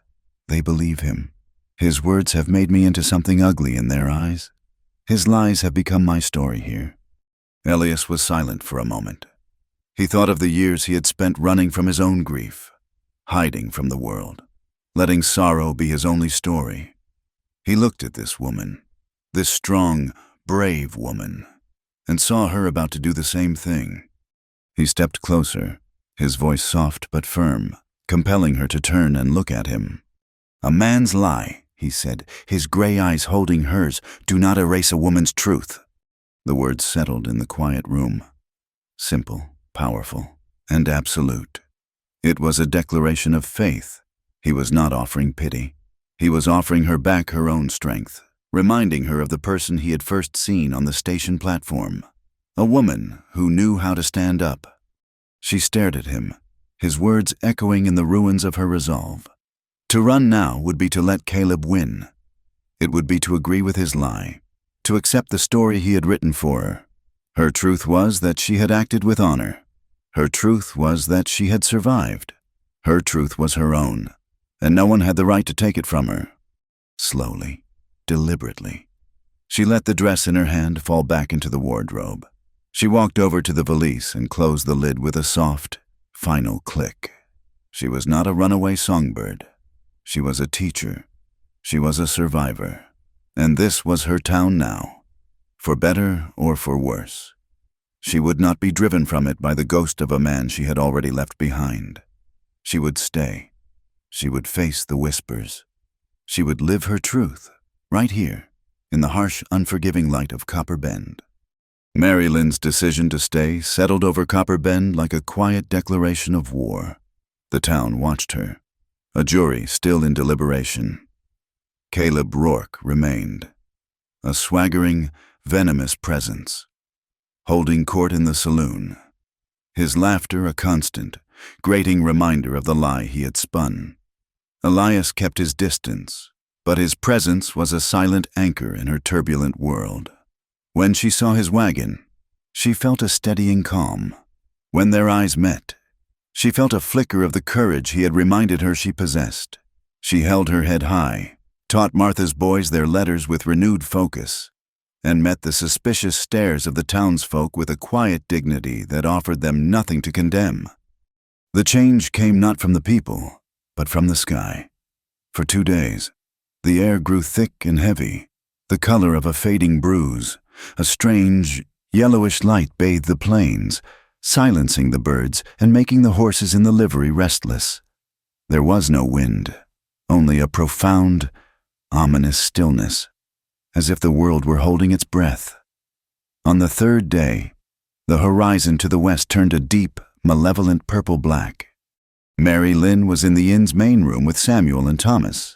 They believe him. His words have made me into something ugly in their eyes. His lies have become my story here." Elias was silent for a moment. He thought of the years he had spent running from his own grief, hiding from the world, letting sorrow be his only story. He looked at this woman, this strong, brave woman, and saw her about to do the same thing. He stepped closer, his voice soft but firm, compelling her to turn and look at him. "A man's lie," he said, his gray eyes holding hers, "do not erase a woman's truth." The words settled in the quiet room, simple, powerful, and absolute. It was a declaration of faith. He was not offering pity. He was offering her back her own strength, reminding her of the person he had first seen on the station platform, a woman who knew how to stand up. She stared at him, his words echoing in the ruins of her resolve. To run now would be to let Caleb win. It would be to agree with his lie, to accept the story he had written for her. Her truth was that she had acted with honor. Her truth was that she had survived. Her truth was her own, and no one had the right to take it from her. Slowly, deliberately, she let the dress in her hand fall back into the wardrobe. She walked over to the valise and closed the lid with a soft, final click. She was not a runaway songbird. She was a teacher. She was a survivor. And this was her town now, for better or for worse. She would not be driven from it by the ghost of a man she had already left behind. She would stay. She would face the whispers. She would live her truth, right here, in the harsh, unforgiving light of Copper Bend. Mary Lynn's decision to stay settled over Copper Bend like a quiet declaration of war. The town watched her, a jury still in deliberation. Caleb Rourke remained, a swaggering, venomous presence, holding court in the saloon, his laughter a constant, grating reminder of the lie he had spun. Elias kept his distance, but his presence was a silent anchor in her turbulent world. When she saw his wagon, she felt a steadying calm. When their eyes met, she felt a flicker of the courage he had reminded her she possessed. She held her head high, taught Martha's boys their letters with renewed focus, and met the suspicious stares of the townsfolk with a quiet dignity that offered them nothing to condemn. The change came not from the people, but from the sky. For 2 days, the air grew thick and heavy, the color of a fading bruise. A strange, yellowish light bathed the plains, silencing the birds and making the horses in the livery restless. There was no wind, only a profound, ominous stillness, as if the world were holding its breath. On the 3rd day, the horizon to the west turned a deep, malevolent purple-black. Mary Lynn was in the inn's main room with Samuel and Thomas,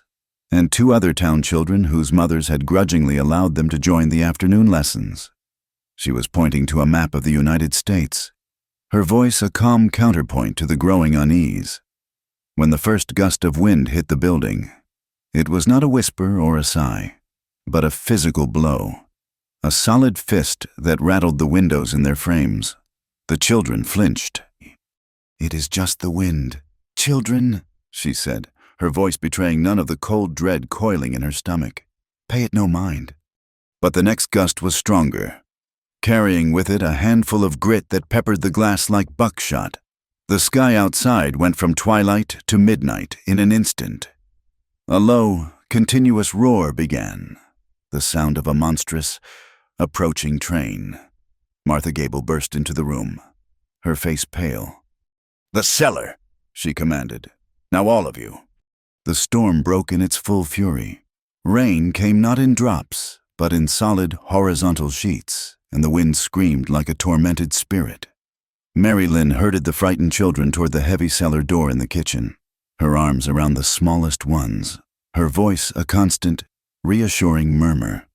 and 2 other town children whose mothers had grudgingly allowed them to join the afternoon lessons. She was pointing to a map of the United States, her voice a calm counterpoint to the growing unease. When the first gust of wind hit the building, it was not a whisper or a sigh, but a physical blow, a solid fist that rattled the windows in their frames. The children flinched. "It is just the wind. Children," she said, her voice betraying none of the cold dread coiling in her stomach. "Pay it no mind." But the next gust was stronger, carrying with it a handful of grit that peppered the glass like buckshot. The sky outside went from twilight to midnight in an instant. A low, continuous roar began, the sound of a monstrous, approaching train. Martha Gable burst into the room, her face pale. "The cellar," she commanded. "Now all of you." The storm broke in its full fury. Rain came not in drops, but in solid, horizontal sheets, and the wind screamed like a tormented spirit. Mary Lynn herded the frightened children toward the heavy cellar door in the kitchen, her arms around the smallest ones, her voice a constant, reassuring murmur.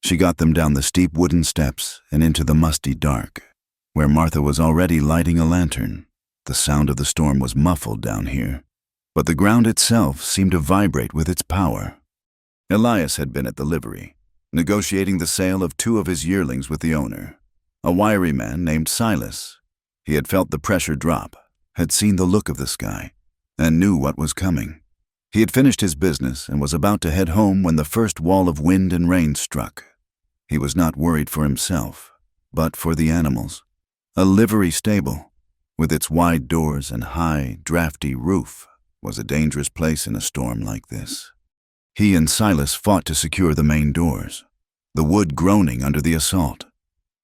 She got them down the steep wooden steps and into the musty dark, where Martha was already lighting a lantern. The sound of the storm was muffled down here, but the ground itself seemed to vibrate with its power. Elias had been at the livery, negotiating the sale of 2 of his yearlings with the owner, a wiry man named Silas. He had felt the pressure drop, had seen the look of the sky, and knew what was coming. He had finished his business and was about to head home when the first wall of wind and rain struck. He was not worried for himself, but for the animals. A livery stable, with its wide doors and high, drafty roof, was a dangerous place in a storm like this. He and Silas fought to secure the main doors, the wood groaning under the assault.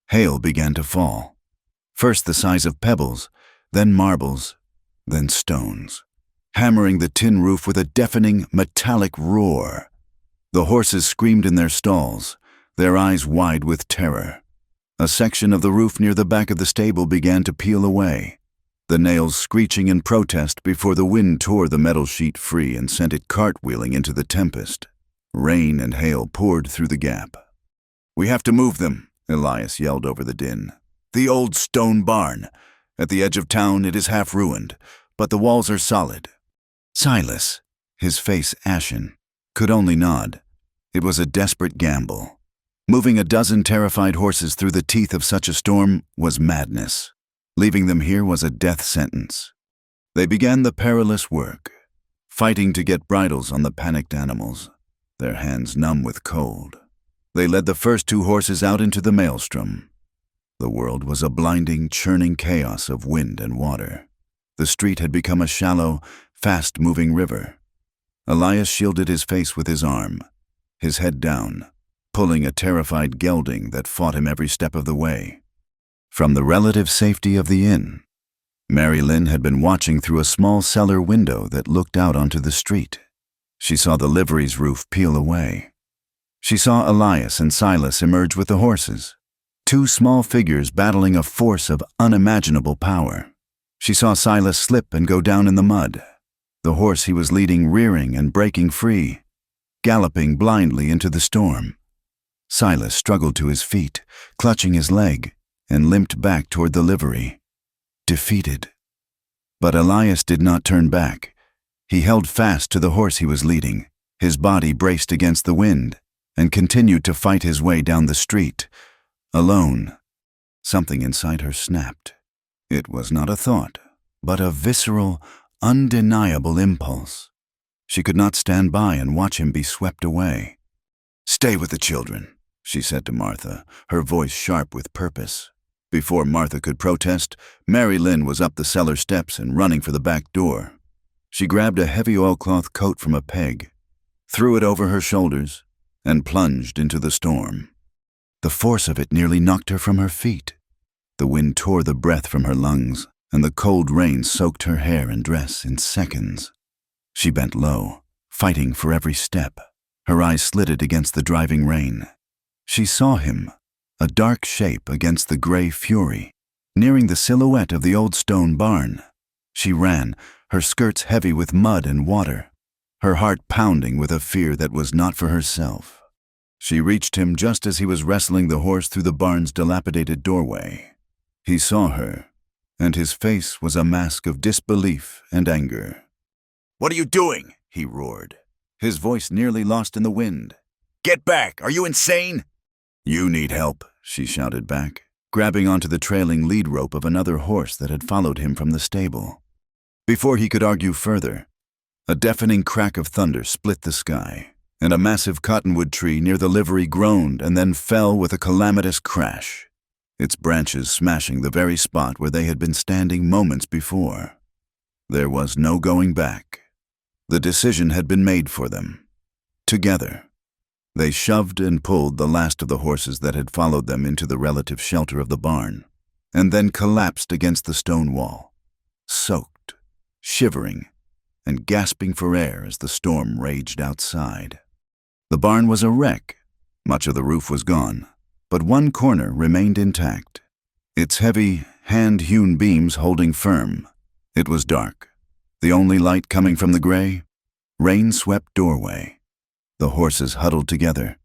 Hail began to fall, first the size of pebbles, then marbles, then stones, hammering the tin roof with a deafening, metallic roar. The horses screamed in their stalls, their eyes wide with terror. A section of the roof near the back of the stable began to peel away, the nails screeching in protest before the wind tore the metal sheet free and sent it cartwheeling into the tempest. Rain and hail poured through the gap. "We have to move them," Elias yelled over the din. "The old stone barn. At the edge of town it is half ruined, but the walls are solid." Silas, his face ashen, could only nod. It was a desperate gamble. Moving a dozen terrified horses through the teeth of such a storm was madness. Leaving them here was a death sentence. They began the perilous work, fighting to get bridles on the panicked animals, their hands numb with cold. They led the first 2 horses out into the maelstrom. The world was a blinding, churning chaos of wind and water. The street had become a shallow, fast-moving river. Elias shielded his face with his arm, his head down, pulling a terrified gelding that fought him every step of the way. From the relative safety of the inn, Mary Lynn had been watching through a small cellar window that looked out onto the street. She saw the livery's roof peel away. She saw Elias and Silas emerge with the horses, two small figures battling a force of unimaginable power. She saw Silas slip and go down in the mud, the horse he was leading rearing and breaking free, galloping blindly into the storm. Silas struggled to his feet, clutching his leg, and limped back toward the livery, defeated. But Elias did not turn back. He held fast to the horse he was leading, his body braced against the wind, and continued to fight his way down the street, alone. Something inside her snapped. It was not a thought, but a visceral, undeniable impulse. She could not stand by and watch him be swept away. "Stay with the children," she said to Martha, her voice sharp with purpose. Before Martha could protest, Mary Lynn was up the cellar steps and running for the back door. She grabbed a heavy oilcloth coat from a peg, threw it over her shoulders, and plunged into the storm. The force of it nearly knocked her from her feet. The wind tore the breath from her lungs, and the cold rain soaked her hair and dress in seconds. She bent low, fighting for every step, her eyes slitted against the driving rain. She saw him, a dark shape against the gray fury, nearing the silhouette of the old stone barn. She ran, her skirts heavy with mud and water, her heart pounding with a fear that was not for herself. She reached him just as he was wrestling the horse through the barn's dilapidated doorway. He saw her, and his face was a mask of disbelief and anger. "What are you doing?" he roared, his voice nearly lost in the wind. "Get back! Are you insane?" "You need help," she shouted back, grabbing onto the trailing lead rope of another horse that had followed him from the stable. Before he could argue further, a deafening crack of thunder split the sky, and a massive cottonwood tree near the livery groaned and then fell with a calamitous crash, its branches smashing the very spot where they had been standing moments before. There was no going back. The decision had been made for them. Together, they shoved and pulled the last of the horses that had followed them into the relative shelter of the barn, and then collapsed against the stone wall, soaked, shivering, and gasping for air as the storm raged outside. The barn was a wreck. Much of the roof was gone, but one corner remained intact, its heavy, hand-hewn beams holding firm. It was dark, the only light coming from the gray, rain-swept doorway. The horses huddled together,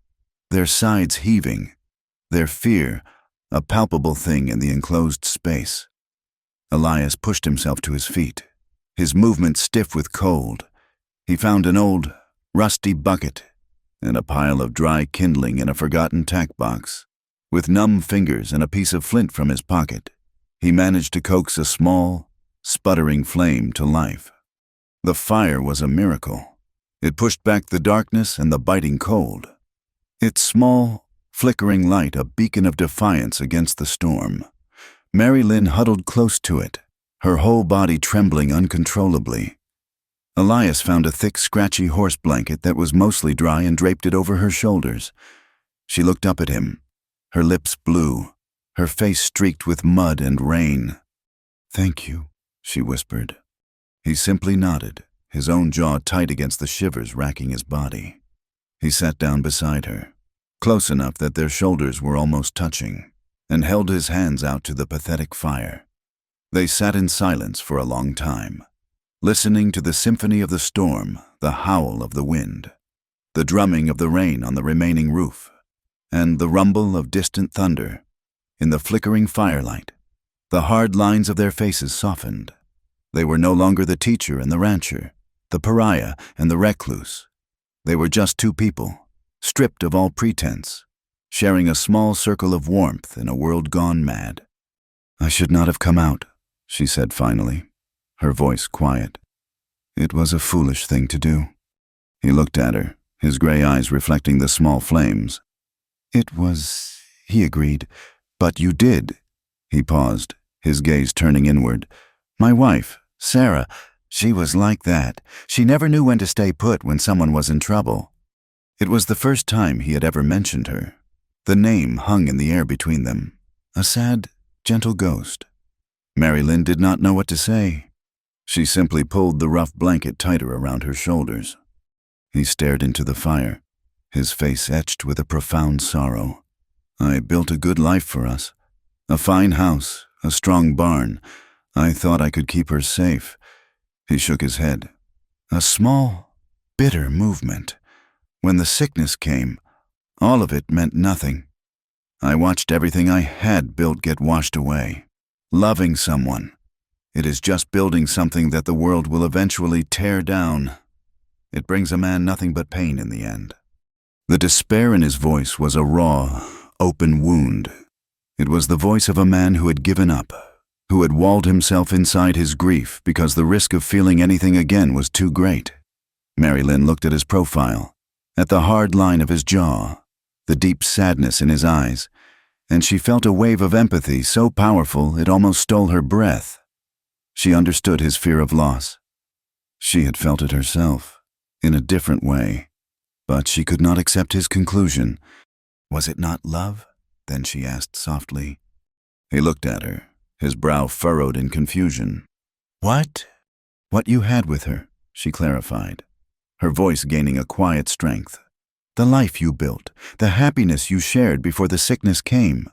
their sides heaving, their fear a palpable thing in the enclosed space. Elias pushed himself to his feet, his movement stiff with cold. He found an old, rusty bucket and a pile of dry kindling in a forgotten tack box. With numb fingers and a piece of flint from his pocket, he managed to coax a small, sputtering flame to life. The fire was a miracle. It pushed back the darkness and the biting cold, its small, flickering light a beacon of defiance against the storm. Mary Lynn huddled close to it, her whole body trembling uncontrollably. Elias found a thick, scratchy horse blanket that was mostly dry and draped it over her shoulders. She looked up at him, her lips blue, her face streaked with mud and rain. "Thank you," she whispered. He simply nodded, his own jaw tight against the shivers racking his body. He sat down beside her, close enough that their shoulders were almost touching, and held his hands out to the pathetic fire. They sat in silence for a long time, listening to the symphony of the storm, the howl of the wind, the drumming of the rain on the remaining roof, and the rumble of distant thunder. In the flickering firelight, the hard lines of their faces softened. They were no longer the teacher and the rancher, the pariah and the recluse. They were just two people, stripped of all pretense, sharing a small circle of warmth in a world gone mad. "I should not have come out," she said finally, her voice quiet. "It was a foolish thing to do." He looked at her, his gray eyes reflecting the small flames. "It was," he agreed, "but you did." He paused, his gaze turning inward. "My wife, Sarah, she was like that. She never knew when to stay put when someone was in trouble." It was the first time he had ever mentioned her. The name hung in the air between them, a sad, gentle ghost. Mary Lynn did not know what to say. She simply pulled the rough blanket tighter around her shoulders. He stared into the fire, his face etched with a profound sorrow. I built a good life for us. A fine house, a strong barn. I thought I could keep her safe. He shook his head. A small, bitter movement. When the sickness came, all of it meant nothing. I watched everything I had built get washed away. Loving someone. It is just building something that the world will eventually tear down. It brings a man nothing but pain in the end. The despair in his voice was a raw, open wound. It was the voice of a man who had given up, who had walled himself inside his grief because the risk of feeling anything again was too great. Mary Lynn looked at his profile, at the hard line of his jaw, the deep sadness in his eyes, and she felt a wave of empathy so powerful it almost stole her breath. She understood his fear of loss. She had felt it herself, in a different way, but she could not accept his conclusion. Was it not love? Then she asked softly. He looked at her, his brow furrowed in confusion. What? What you had with her, she clarified, her voice gaining a quiet strength. The life you built, the happiness you shared before the sickness came.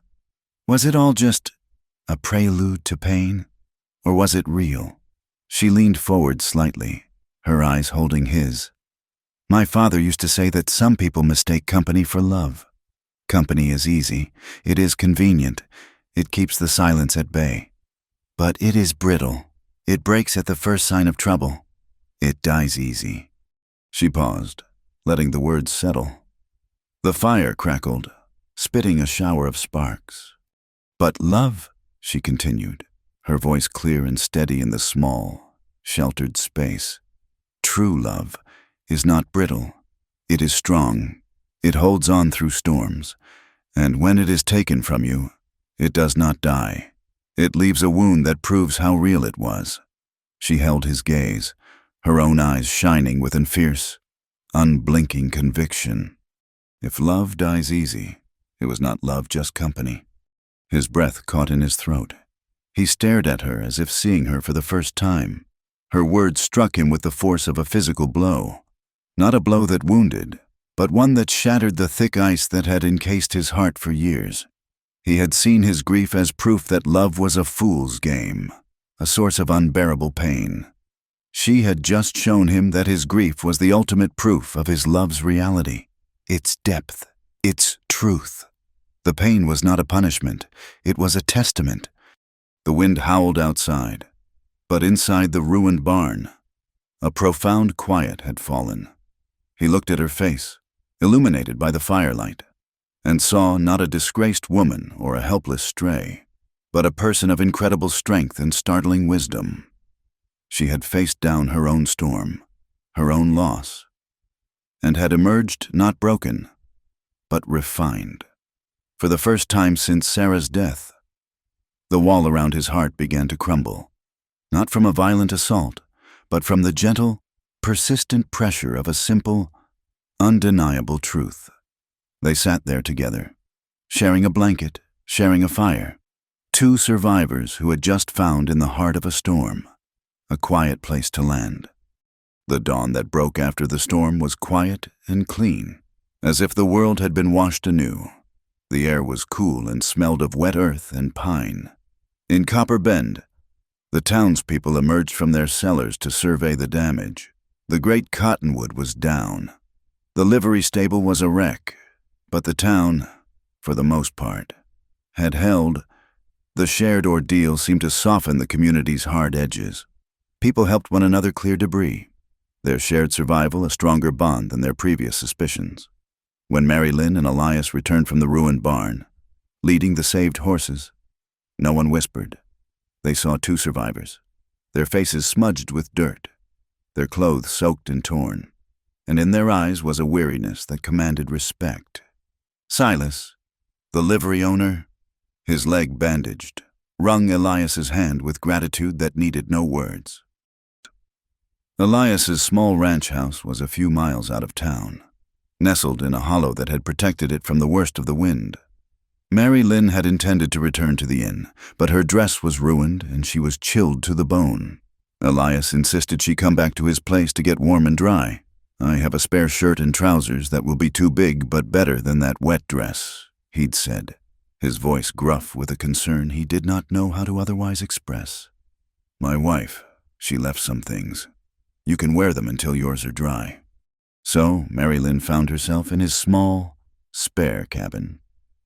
Was it all just a prelude to pain? Or was it real? She leaned forward slightly, her eyes holding his. My father used to say that some people mistake company for love. Company is easy, it is convenient, it keeps the silence at bay. But it is brittle, it breaks at the first sign of trouble. It dies easy. She paused, letting the words settle. The fire crackled, spitting a shower of sparks. But love, she continued, her voice clear and steady in the small, sheltered space. True love is not brittle. It is strong. It holds on through storms. And when it is taken from you, it does not die. It leaves a wound that proves how real it was. She held his gaze, her own eyes shining with a fierce, unblinking conviction. If love dies easy, it was not love, just company. His breath caught in his throat. He stared at her as if seeing her for the first time. Her words struck him with the force of a physical blow. Not a blow that wounded, but one that shattered the thick ice that had encased his heart for years. He had seen his grief as proof that love was a fool's game, a source of unbearable pain. She had just shown him that his grief was the ultimate proof of his love's reality, its depth, its truth. The pain was not a punishment, it was a testament. The wind howled outside, but inside the ruined barn, a profound quiet had fallen. He looked at her face, illuminated by the firelight, and saw not a disgraced woman or a helpless stray, but a person of incredible strength and startling wisdom. She had faced down her own storm, her own loss, and had emerged not broken, but refined. For the first time since Sarah's death, the wall around his heart began to crumble, not from a violent assault, but from the gentle, persistent pressure of a simple, undeniable truth. They sat there together, sharing a blanket, sharing a fire, two survivors who had just found in the heart of a storm a quiet place to land. The dawn that broke after the storm was quiet and clean, as if the world had been washed anew. The air was cool and smelled of wet earth and pine. In Copper Bend, the townspeople emerged from their cellars to survey the damage. The great cottonwood was down. The livery stable was a wreck, but the town, for the most part, had held. The shared ordeal seemed to soften the community's hard edges. People helped one another clear debris, their shared survival a stronger bond than their previous suspicions. When Mary Lynn and Elias returned from the ruined barn, leading the saved horses, no one whispered. They saw two survivors, their faces smudged with dirt, their clothes soaked and torn, and in their eyes was a weariness that commanded respect. Silas, the livery owner, his leg bandaged, wrung Elias's hand with gratitude that needed no words. Elias's small ranch house was a few miles out of town, nestled in a hollow that had protected it from the worst of the wind. Mary Lynn had intended to return to the inn, but her dress was ruined and she was chilled to the bone. Elias insisted she come back to his place to get warm and dry. "I have a spare shirt and trousers that will be too big but better than that wet dress," he'd said, his voice gruff with a concern he did not know how to otherwise express. "My wife, she left some things. You can wear them until yours are dry." So Mary Lynn found herself in his small, spare cabin.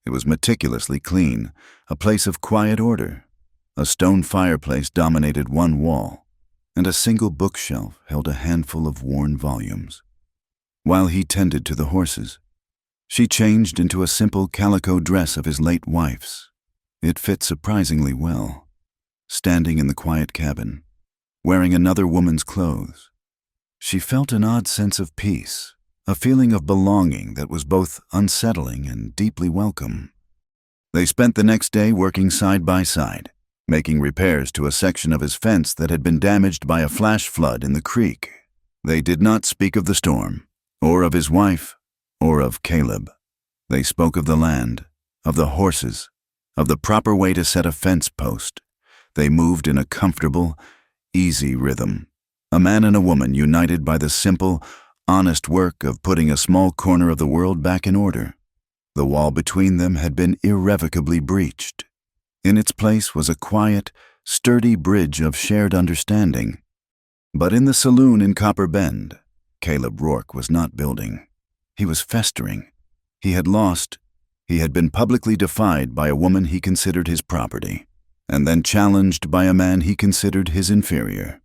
It was meticulously clean, a place of quiet order. A stone fireplace dominated one wall, and a single bookshelf held a handful of worn volumes. While he tended to the horses, she changed into a simple calico dress of his late wife's. It fit surprisingly well. Standing in the quiet cabin, wearing another woman's clothes, she felt an odd sense of peace, a feeling of belonging that was both unsettling and deeply welcome. They spent the next day working side by side, making repairs to a section of his fence that had been damaged by a flash flood in the creek. They did not speak of the storm, or of his wife, or of Caleb. They spoke of the land, of the horses, of the proper way to set a fence post. They moved in a comfortable, easy rhythm, a man and a woman united by the simple, honest work of putting a small corner of the world back in order. The wall between them had been irrevocably breached. In its place was a quiet, sturdy bridge of shared understanding. But in the saloon in Copper Bend, Caleb Rourke was not building. He was festering. He had lost. He had been publicly defied by a woman he considered his property, and then challenged by a man he considered his inferior.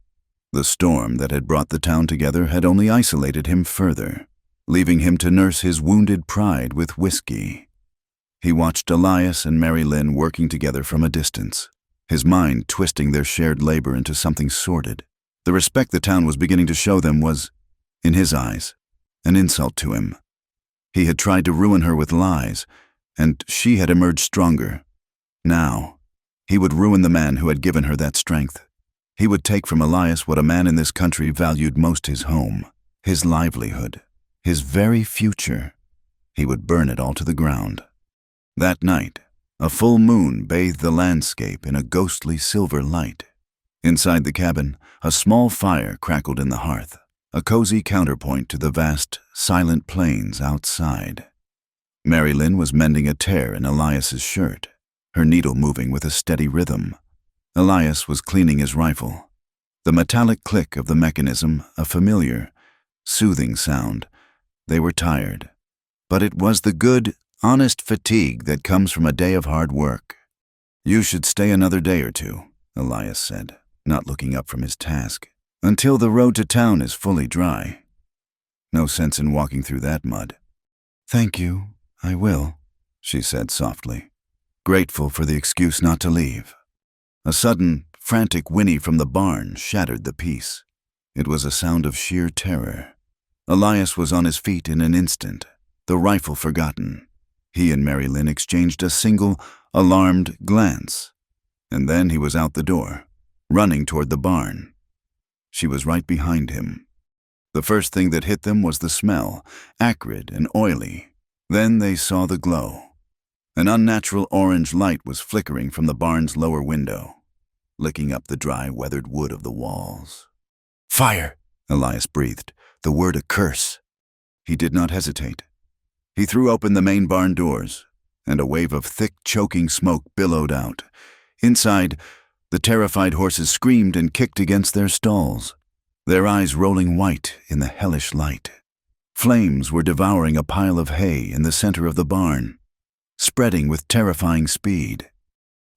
The storm that had brought the town together had only isolated him further, leaving him to nurse his wounded pride with whiskey. He watched Elias and Mary Lynn working together from a distance, his mind twisting their shared labor into something sordid. The respect the town was beginning to show them was, in his eyes, an insult to him. He had tried to ruin her with lies, and she had emerged stronger. Now, he would ruin the man who had given her that strength. He would take from Elias what a man in this country valued most: his home, his livelihood, his very future. He would burn it all to the ground. That night, a full moon bathed the landscape in a ghostly silver light. Inside the cabin, a small fire crackled in the hearth, a cozy counterpoint to the vast, silent plains outside. Mary Lynn was mending a tear in Elias's shirt, her needle moving with a steady rhythm. Elias was cleaning his rifle. The metallic click of the mechanism, a familiar, soothing sound. They were tired, but it was the good, honest fatigue that comes from a day of hard work. "You should stay another day or two," Elias said, not looking up from his task, "until the road to town is fully dry. No sense in walking through that mud." "Thank you, I will," she said softly, grateful for the excuse not to leave. A sudden, frantic whinny from the barn shattered the peace. It was a sound of sheer terror. Elias was on his feet in an instant, the rifle forgotten. He and Mary Lynn exchanged a single, alarmed glance, and then he was out the door, running toward the barn. She was right behind him. The first thing that hit them was the smell, acrid and oily. Then they saw the glow. An unnatural orange light was flickering from the barn's lower window, licking up the dry, weathered wood of the walls. "Fire!" Elias breathed, the word a curse. He did not hesitate. He threw open the main barn doors, and a wave of thick, choking smoke billowed out. Inside, the terrified horses screamed and kicked against their stalls, their eyes rolling white in the hellish light. Flames were devouring a pile of hay in the center of the barn, spreading with terrifying speed.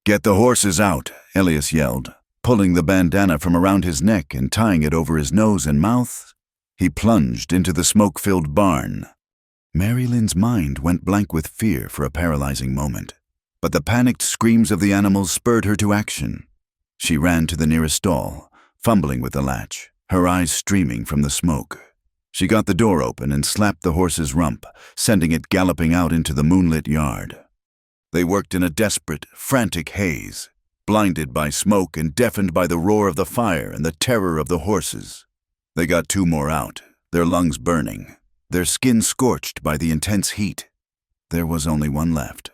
"Get the horses out," Elias yelled, pulling the bandana from around his neck and tying it over his nose and mouth. He plunged into the smoke-filled barn. Mary Lynn's mind went blank with fear for a paralyzing moment, but the panicked screams of the animals spurred her to action. She ran to the nearest stall, fumbling with the latch, her eyes streaming from the smoke. She got the door open and slapped the horse's rump, sending it galloping out into the moonlit yard. They worked in a desperate, frantic haze, blinded by smoke and deafened by the roar of the fire and the terror of the horses. They got 2 more out, their lungs burning, their skin scorched by the intense heat. There was only one left,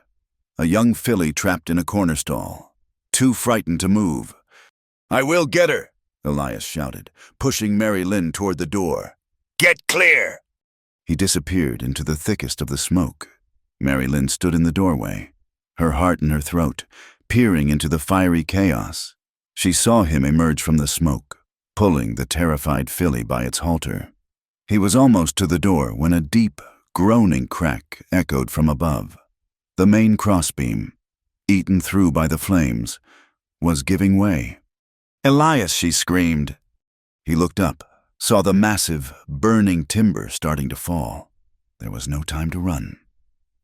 a young filly trapped in a corner stall, too frightened to move. "I will get her," Elias shouted, pushing Mary Lynn toward the door. "Get clear!" He disappeared into the thickest of the smoke. Mary Lynn stood in the doorway, her heart in her throat, peering into the fiery chaos. She saw him emerge from the smoke, pulling the terrified filly by its halter. He was almost to the door when a deep, groaning crack echoed from above. The main crossbeam, eaten through by the flames, was giving way. "Elias!" she screamed. He looked up, saw the massive, burning timber starting to fall. There was no time to run.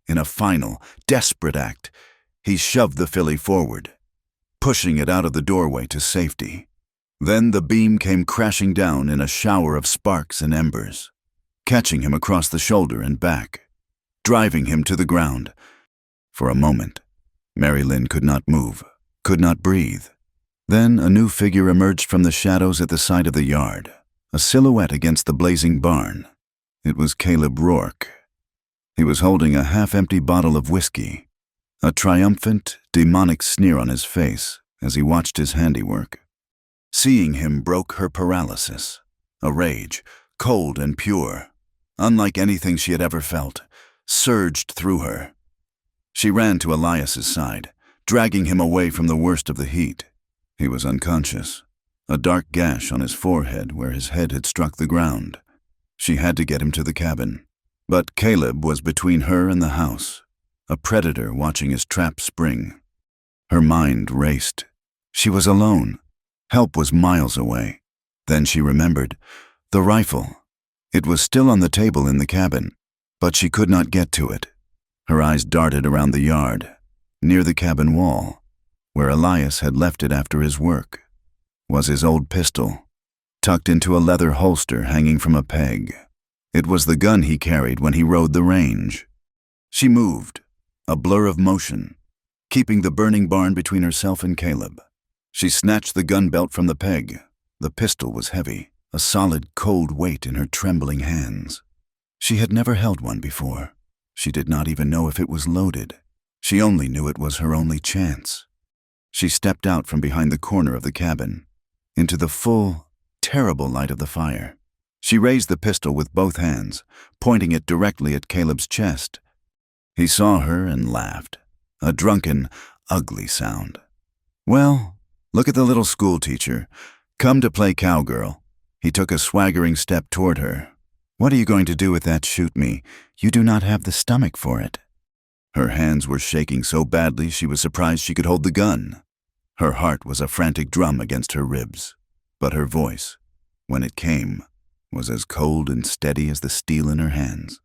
In a final, desperate act, he shoved the filly forward, pushing it out of the doorway to safety. Then the beam came crashing down in a shower of sparks and embers, catching him across the shoulder and back, driving him to the ground. For a moment, Mary Lynn could not move, could not breathe. Then a new figure emerged from the shadows at the side of the yard, a silhouette against the blazing barn. It was Caleb Rourke. He was holding a half-empty bottle of whiskey, a triumphant, demonic sneer on his face as he watched his handiwork. Seeing him broke her paralysis, a rage, cold and pure, unlike anything she had ever felt, surged through her. She ran to Elias's side, dragging him away from the worst of the heat. He was unconscious, a dark gash on his forehead where his head had struck the ground. She had to get him to the cabin. But Caleb was between her and the house, a predator watching his trap spring. Her mind raced. She was alone. Help was miles away. Then she remembered. The rifle. It was still on the table in the cabin, but she could not get to it. Her eyes darted around the yard, near the cabin wall, where Elias had left it after his work, was his old pistol, tucked into a leather holster hanging from a peg. It was the gun he carried when he rode the range. She moved, a blur of motion, keeping the burning barn between herself and Caleb. She snatched the gun belt from the peg. The pistol was heavy, a solid, cold weight in her trembling hands. She had never held one before. She did not even know if it was loaded. She only knew it was her only chance. She stepped out from behind the corner of the cabin, into the full, terrible light of the fire. She raised the pistol with both hands, pointing it directly at Caleb's chest. He saw her and laughed, a drunken, ugly sound. "Well, look at the little schoolteacher, come to play cowgirl." He took a swaggering step toward her. "What are you going to do with that shoot me? You do not have the stomach for it." Her hands were shaking so badly she was surprised she could hold the gun. Her heart was a frantic drum against her ribs, but her voice, when it came, was as cold and steady as the steel in her hands.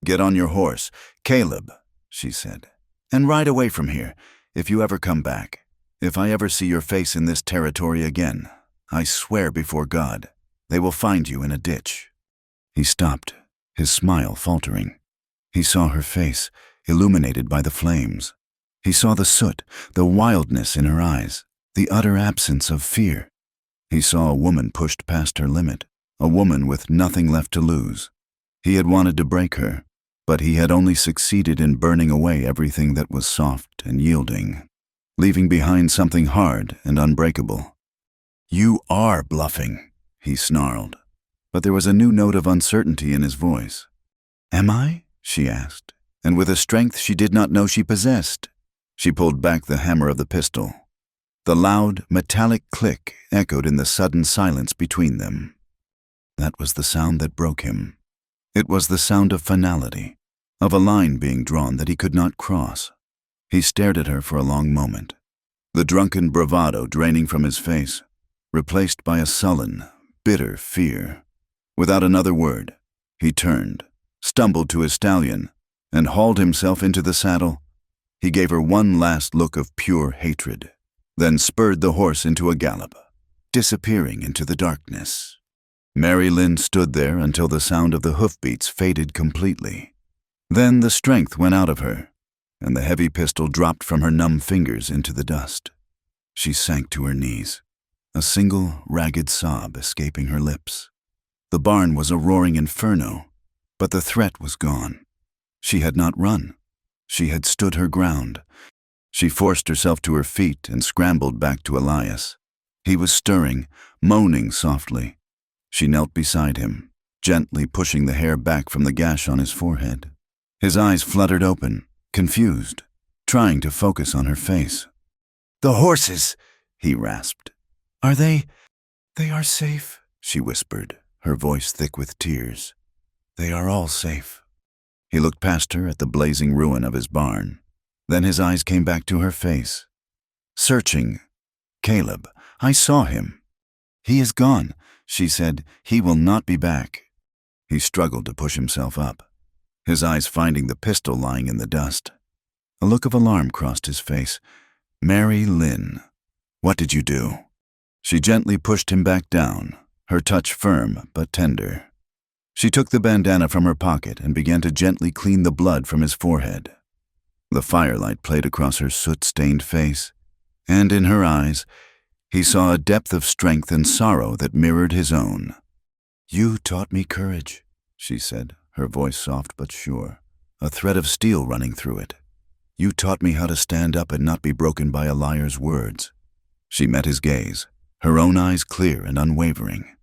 "Get on your horse, Caleb," she said, "and ride away from here if you ever come back. If I ever see your face in this territory again, I swear before God, they will find you in a ditch." He stopped, his smile faltering. He saw her face, illuminated by the flames. He saw the soot, the wildness in her eyes, the utter absence of fear. He saw a woman pushed past her limit, a woman with nothing left to lose. He had wanted to break her, but he had only succeeded in burning away everything that was soft and yielding, leaving behind something hard and unbreakable. "You are bluffing," he snarled, but there was a new note of uncertainty in his voice. "Am I?" she asked, and with a strength she did not know she possessed. She pulled back the hammer of the pistol. The loud, metallic click echoed in the sudden silence between them. That was the sound that broke him. It was the sound of finality, of a line being drawn that he could not cross. He stared at her for a long moment, the drunken bravado draining from his face, replaced by a sullen, bitter fear. Without another word, he turned, stumbled to his stallion, and hauled himself into the saddle. He gave her one last look of pure hatred, then spurred the horse into a gallop, disappearing into the darkness. Mary Lynn stood there until the sound of the hoofbeats faded completely. Then the strength went out of her, and the heavy pistol dropped from her numb fingers into the dust. She sank to her knees, a single ragged sob escaping her lips. The barn was a roaring inferno, but the threat was gone. She had not run. She had stood her ground. She forced herself to her feet and scrambled back to Elias. He was stirring, moaning softly. She knelt beside him, gently pushing the hair back from the gash on his forehead. His eyes fluttered open, confused, trying to focus on her face. "The horses," he rasped. "Are they are safe," she whispered, her voice thick with tears. "They are all safe." He looked past her at the blazing ruin of his barn. Then his eyes came back to her face. Searching. "Caleb, I saw him." "He is gone," she said. "He will not be back." He struggled to push himself up, his eyes finding the pistol lying in the dust. A look of alarm crossed his face. "Mary Lynn, what did you do?" She gently pushed him back down, her touch firm but tender. She took the bandana from her pocket and began to gently clean the blood from his forehead. The firelight played across her soot-stained face, and in her eyes, he saw a depth of strength and sorrow that mirrored his own. "You taught me courage," she said, her voice soft but sure, a thread of steel running through it. "You taught me how to stand up and not be broken by a liar's words." She met his gaze, her own eyes clear and unwavering.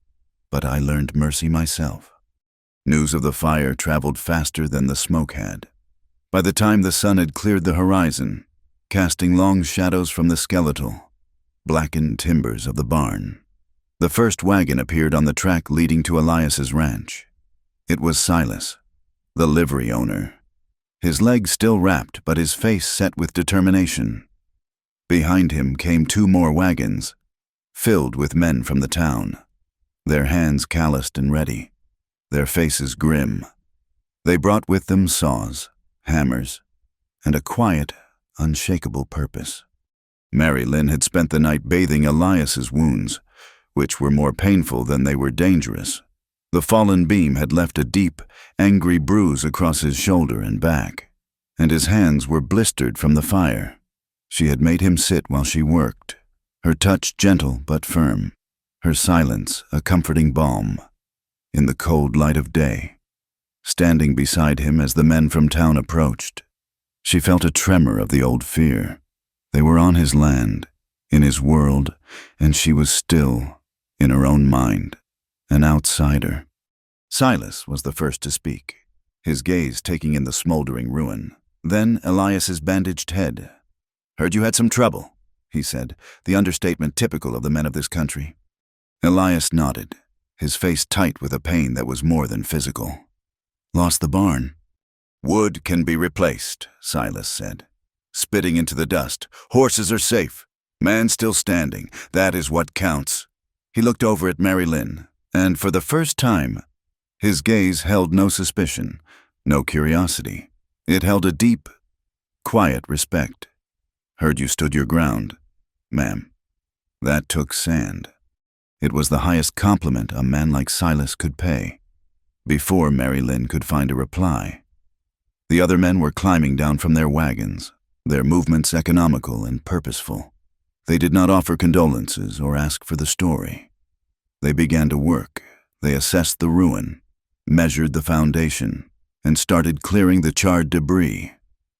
"But I learned mercy myself." News of the fire traveled faster than the smoke had. By the time the sun had cleared the horizon, casting long shadows from the skeletal, blackened timbers of the barn, the first wagon appeared on the track leading to Elias's ranch. It was Silas, the livery owner, his legs still wrapped but his face set with determination. Behind him came 2 more wagons, filled with men from the town, their hands calloused and ready, their faces grim. They brought with them saws, hammers, and a quiet, unshakable purpose. Mary Lynn had spent the night bathing Elias's wounds, which were more painful than they were dangerous. The fallen beam had left a deep, angry bruise across his shoulder and back, and his hands were blistered from the fire. She had made him sit while she worked, her touch gentle but firm, her silence a comforting balm. In the cold light of day, standing beside him as the men from town approached, she felt a tremor of the old fear. They were on his land, in his world, and she was still, in her own mind, an outsider. Silas was the first to speak, his gaze taking in the smoldering ruin. Then Elias's bandaged head. "Heard you had some trouble," he said, the understatement typical of the men of this country. Elias nodded, his face tight with a pain that was more than physical. "Lost the barn." "Wood can be replaced," Silas said, spitting into the dust. "Horses are safe. Man still standing. That is what counts." He looked over at Mary Lynn, and for the first time, his gaze held no suspicion, no curiosity. It held a deep, quiet respect. "Heard you stood your ground, ma'am." That took sand. It was the highest compliment a man like Silas could pay. Before Mary Lynn could find a reply, the other men were climbing down from their wagons, their movements economical and purposeful. They did not offer condolences or ask for the story. They began to work. They assessed the ruin, measured the foundation, and started clearing the charred debris.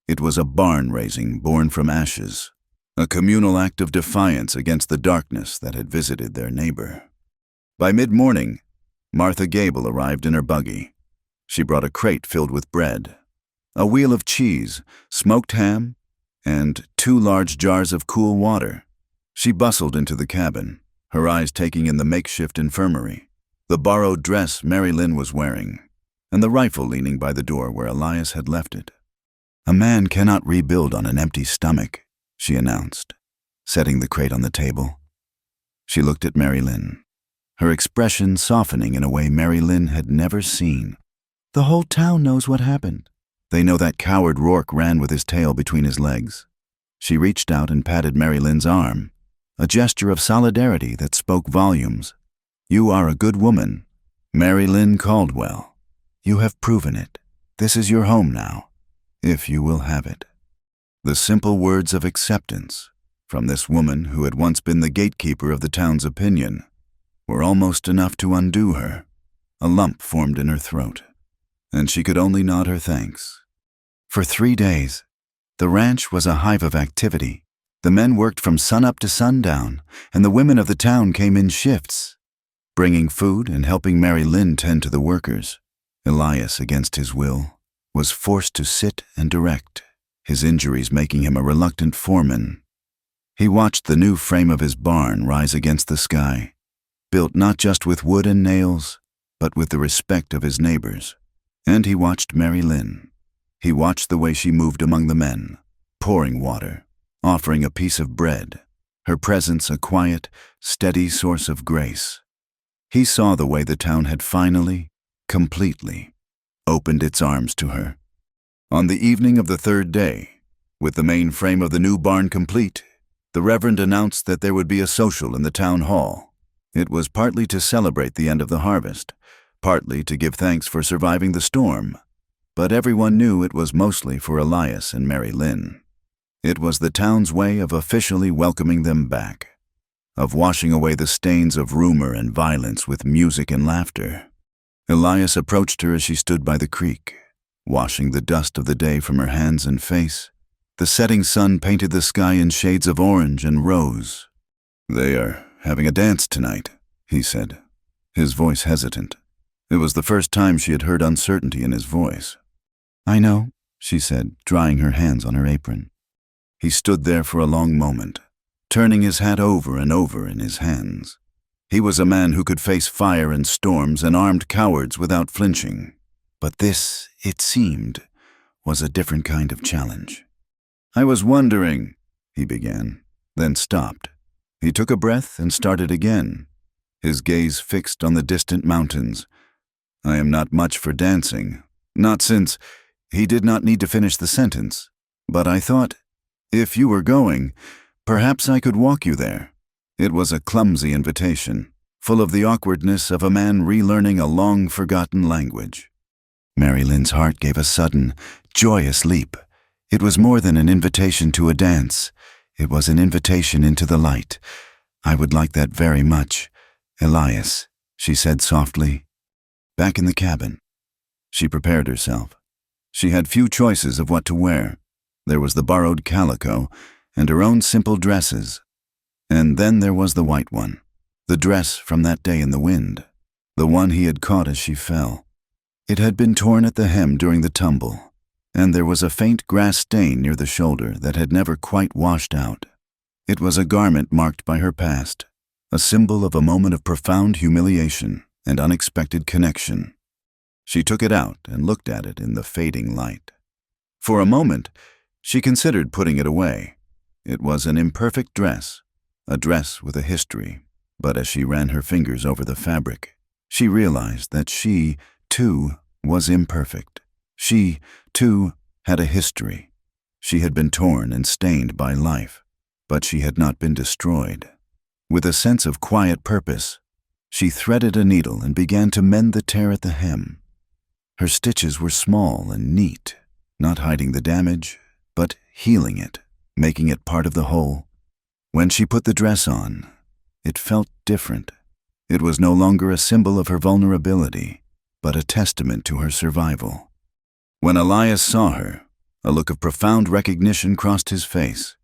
It was a barn raising born from ashes, a communal act of defiance against the darkness that had visited their neighbor. By mid-morning, Martha Gable arrived in her buggy. She brought a crate filled with bread, a wheel of cheese, smoked ham, and 2 large jars of cool water. She bustled into the cabin, her eyes taking in the makeshift infirmary, the borrowed dress Mary Lynn was wearing, and the rifle leaning by the door where Elias had left it. "A man cannot rebuild on an empty stomach," she announced, setting the crate on the table. She looked at Mary Lynn, her expression softening in a way Mary Lynn had never seen. "The whole town knows what happened. They know that coward Rourke ran with his tail between his legs." She reached out and patted Mary Lynn's arm, a gesture of solidarity that spoke volumes. "You are a good woman, Mary Lynn Caldwell. You have proven it. This is your home now, if you will have it." The simple words of acceptance from this woman who had once been the gatekeeper of the town's opinion were almost enough to undo her. A lump formed in her throat, and she could only nod her thanks. For 3 days, The ranch was a hive of activity. The men worked from sunup to sundown, and the women of the town came in shifts, bringing food and helping Mary Lynn tend to the workers. Elias, against his will, was forced to sit and direct, his injuries making him a reluctant foreman. He watched the new frame of his barn rise against the sky, built not just with wood and nails, but with the respect of his neighbors. And he watched Mary Lynn. He watched the way she moved among the men, pouring water, offering a piece of bread, her presence a quiet, steady source of grace. He saw the way the town had finally, completely, opened its arms to her. On the evening of the third day, with the main frame of the new barn complete, the Reverend announced that there would be a social in the town hall. It was partly to celebrate the end of the harvest, partly to give thanks for surviving the storm, but everyone knew it was mostly for Elias and Mary Lynn. It was the town's way of officially welcoming them back, of washing away the stains of rumor and violence with music and laughter. Elias approached her as she stood by the creek, washing the dust of the day from her hands and face. The setting sun painted the sky in shades of orange and rose. "They are having a dance tonight," he said, his voice hesitant. It was the first time she had heard uncertainty in his voice. "I know," she said, drying her hands on her apron. He stood there for a long moment, turning his hat over and over in his hands. He was a man who could face fire and storms and armed cowards without flinching. But this, it seemed, was a different kind of challenge. "I was wondering," he began, then stopped. He took a breath and started again, his gaze fixed on the distant mountains. "I am not much for dancing, not since—" He did not need to finish the sentence, but I thought, "If you were going, perhaps I could walk you there." It was a clumsy invitation, full of the awkwardness of a man relearning a long-forgotten language. Mary Lynn's heart gave a sudden, joyous leap. It was more than an invitation to a dance. It was an invitation into the light. "I would like that very much, Elias," she said softly. Back in the cabin, she prepared herself. She had few choices of what to wear. There was the borrowed calico and her own simple dresses. And then there was the white one, the dress from that day in the wind, the one he had caught as she fell. It had been torn at the hem during the tumble, and there was a faint grass stain near the shoulder that had never quite washed out. It was a garment marked by her past, a symbol of a moment of profound humiliation and unexpected connection. She took it out and looked at it in the fading light. For a moment, she considered putting it away. It was an imperfect dress, a dress with a history, but as she ran her fingers over the fabric, she realized that she, too, was imperfect. She, too, had a history. She had been torn and stained by life, but she had not been destroyed. With a sense of quiet purpose, she threaded a needle and began to mend the tear at the hem. Her stitches were small and neat, not hiding the damage, but healing it, making it part of the whole. When she put the dress on, it felt different. It was no longer a symbol of her vulnerability, but a testament to her survival. When Elias saw her, a look of profound recognition crossed his face.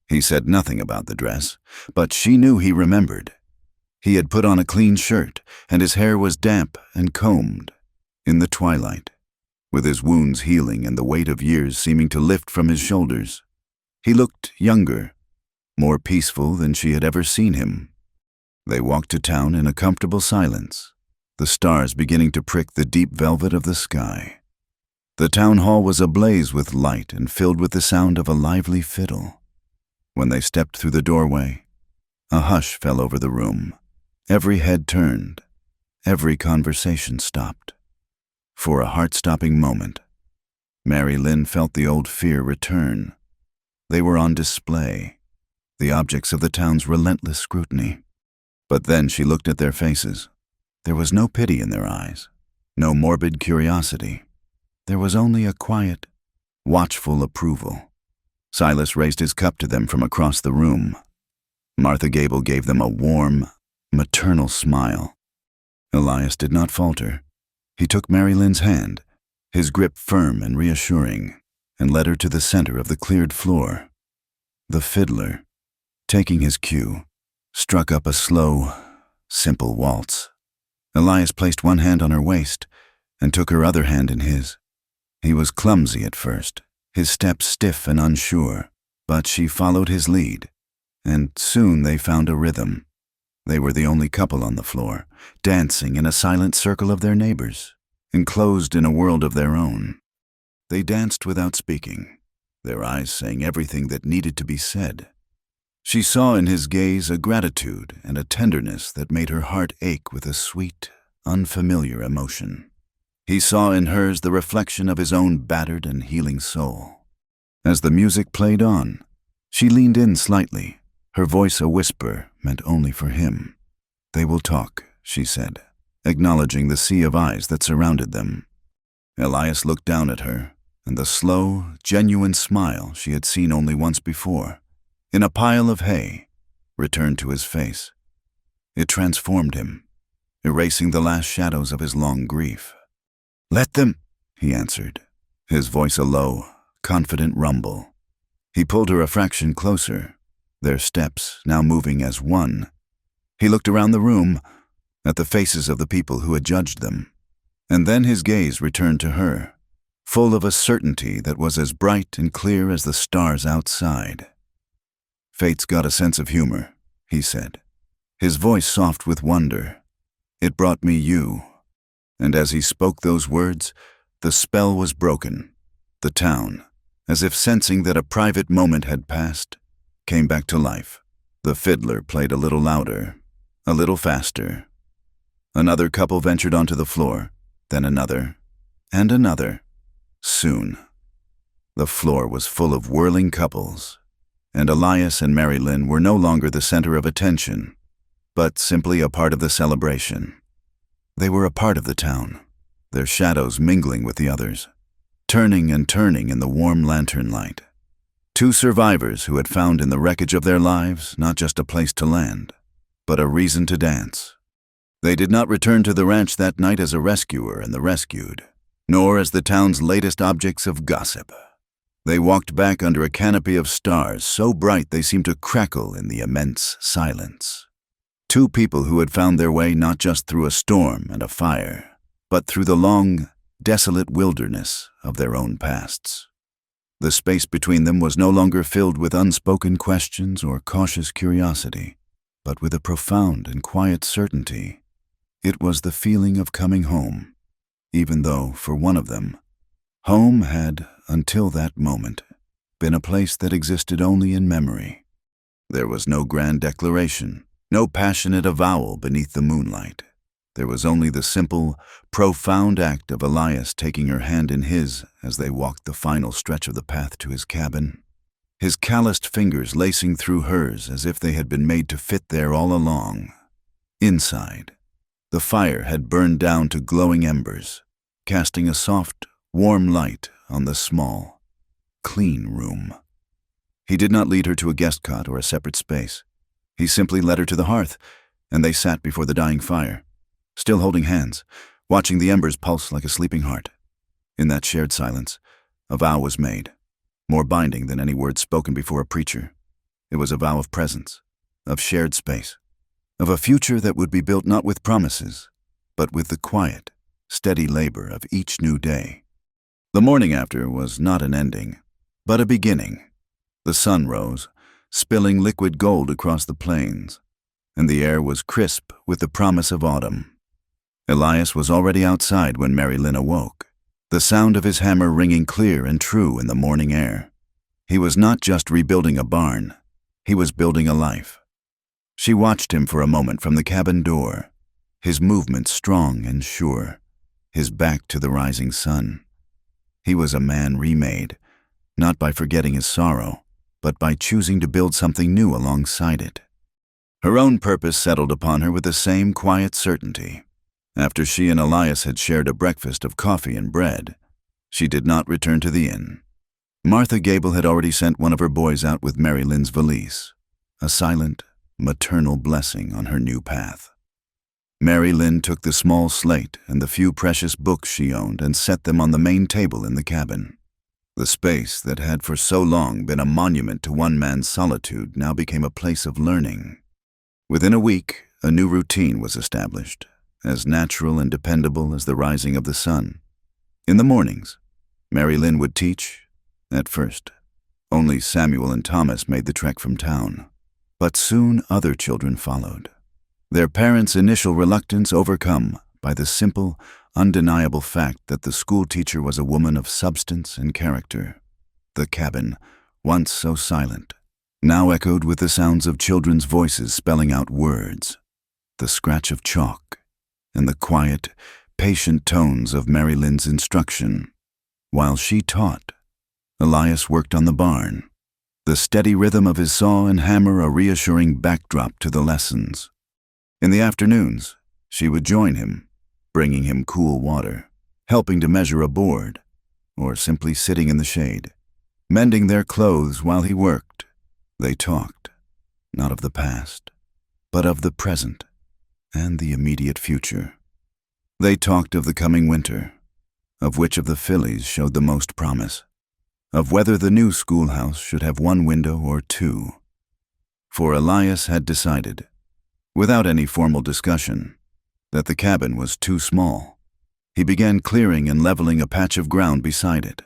He said nothing about the dress, but she knew he remembered. He had put on a clean shirt, and his hair was damp and combed. In the twilight, with his wounds healing and the weight of years seeming to lift from his shoulders, he looked younger, more peaceful than she had ever seen him. They walked to town in a comfortable silence, the stars beginning to prick the deep velvet of the sky. The town hall was ablaze with light and filled with the sound of a lively fiddle. When they stepped through the doorway, a hush fell over the room. Every head turned, every conversation stopped. For a heart-stopping moment, Mary Lynn felt the old fear return. They were on display, the objects of the town's relentless scrutiny. But then she looked at their faces. There was no pity in their eyes, no morbid curiosity. There was only a quiet, watchful approval. Silas raised his cup to them from across the room. Martha Gable gave them a warm, maternal smile. Elias did not falter. He took Mary Lynn's hand, his grip firm and reassuring. and led her to the center of the cleared floor. The fiddler, taking his cue, struck up a slow, simple waltz. Elias placed one hand on her waist and took her other hand in his. He was clumsy at first, his steps stiff and unsure, but she followed his lead, and soon they found a rhythm. They were the only couple on the floor, dancing in a silent circle of their neighbors, enclosed in a world of their own. They danced without speaking, their eyes saying everything that needed to be said. She saw in his gaze a gratitude and a tenderness that made her heart ache with a sweet, unfamiliar emotion. He saw in hers the reflection of his own battered and healing soul. As the music played on, she leaned in slightly, her voice a whisper meant only for him. "They will talk," she said, acknowledging the sea of eyes that surrounded them. Elias looked down at her, and the slow, genuine smile she had seen only once before, in a pile of hay, returned to his face. It transformed him, erasing the last shadows of his long grief. "Let them," he answered, his voice a low, confident rumble. He pulled her a fraction closer, their steps now moving as one. He looked around the room, at the faces of the people who had judged them, and then his gaze returned to her, full of a certainty that was as bright and clear as the stars outside. "Fate's got a sense of humor," he said, his voice soft with wonder. "It brought me you." And as he spoke those words, the spell was broken. The town, as if sensing that a private moment had passed, came back to life. The fiddler played a little louder, a little faster. Another couple ventured onto the floor, then another, and another. Soon, the floor was full of whirling couples, and Elias and Mary Lynn were no longer the center of attention, but simply a part of the celebration. They were a part of the town, their shadows mingling with the others, turning and turning in the warm lantern light. Two survivors who had found in the wreckage of their lives not just a place to land, but a reason to dance. They did not return to the ranch that night as a rescuer and the rescued, nor as the town's latest objects of gossip. They walked back under a canopy of stars so bright they seemed to crackle in the immense silence. Two people who had found their way not just through a storm and a fire, but through the long, desolate wilderness of their own pasts. The space between them was no longer filled with unspoken questions or cautious curiosity, but with a profound and quiet certainty. It was the feeling of coming home, even though, for one of them, home had, until that moment, been a place that existed only in memory. There was no grand declaration, no passionate avowal beneath the moonlight. There was only the simple, profound act of Elias taking her hand in his as they walked the final stretch of the path to his cabin, his calloused fingers lacing through hers as if they had been made to fit there all along. Inside, the fire had burned down to glowing embers, casting a soft, warm light on the small, clean room. He did not lead her to a guest cot or a separate space. He simply led her to the hearth, and they sat before the dying fire, still holding hands, watching the embers pulse like a sleeping heart. In that shared silence, a vow was made, more binding than any words spoken before a preacher. It was a vow of presence, of shared space, of a future that would be built not with promises, but with the quiet, steady labor of each new day. The morning after was not an ending, but a beginning. The sun rose, spilling liquid gold across the plains, and the air was crisp with the promise of autumn. Elias was already outside when Mary Lynn awoke, the sound of his hammer ringing clear and true in the morning air. He was not just rebuilding a barn, he was building a life. She watched him for a moment from the cabin door, his movements strong and sure, his back to the rising sun. He was a man remade, not by forgetting his sorrow, but by choosing to build something new alongside it. Her own purpose settled upon her with the same quiet certainty. After she and Elias had shared a breakfast of coffee and bread, she did not return to the inn. Martha Gable had already sent one of her boys out with Mary Lynn's valise, a silent, maternal blessing on her new path. Mary Lynn took the small slate and the few precious books she owned and set them on the main table in the cabin. The space that had for so long been a monument to one man's solitude now became a place of learning. Within a week, a new routine was established, as natural and dependable as the rising of the sun. In the mornings, Mary Lynn would teach. At first, only Samuel and Thomas made the trek from town, but soon other children followed, their parents' initial reluctance overcome by the simple, undeniable fact that the schoolteacher was a woman of substance and character. The cabin, once so silent, now echoed with the sounds of children's voices spelling out words, the scratch of chalk, and the quiet, patient tones of Mary Lynn's instruction. While she taught, Elias worked on the barn, the steady rhythm of his saw and hammer a reassuring backdrop to the lessons. In the afternoons, she would join him, bringing him cool water, helping to measure a board, or simply sitting in the shade, mending their clothes while he worked. They talked, not of the past, but of the present and the immediate future. They talked of the coming winter, of which of the fillies showed the most promise, of whether the new schoolhouse should have one window or two. For Elias had decided, without any formal discussion, that the cabin was too small. He began clearing and leveling a patch of ground beside it,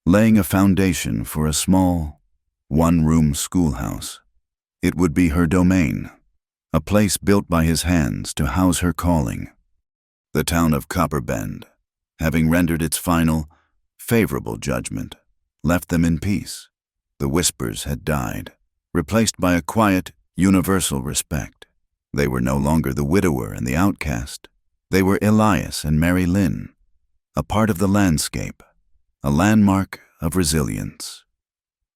laying a foundation for a small, one-room schoolhouse. It would be her domain, a place built by his hands to house her calling. The town of Copper Bend, having rendered its final, favorable judgment, left them in peace. The whispers had died, replaced by a quiet, universal respect. They were no longer the widower and the outcast. They were Elias and Mary Lynn, a part of the landscape, a landmark of resilience.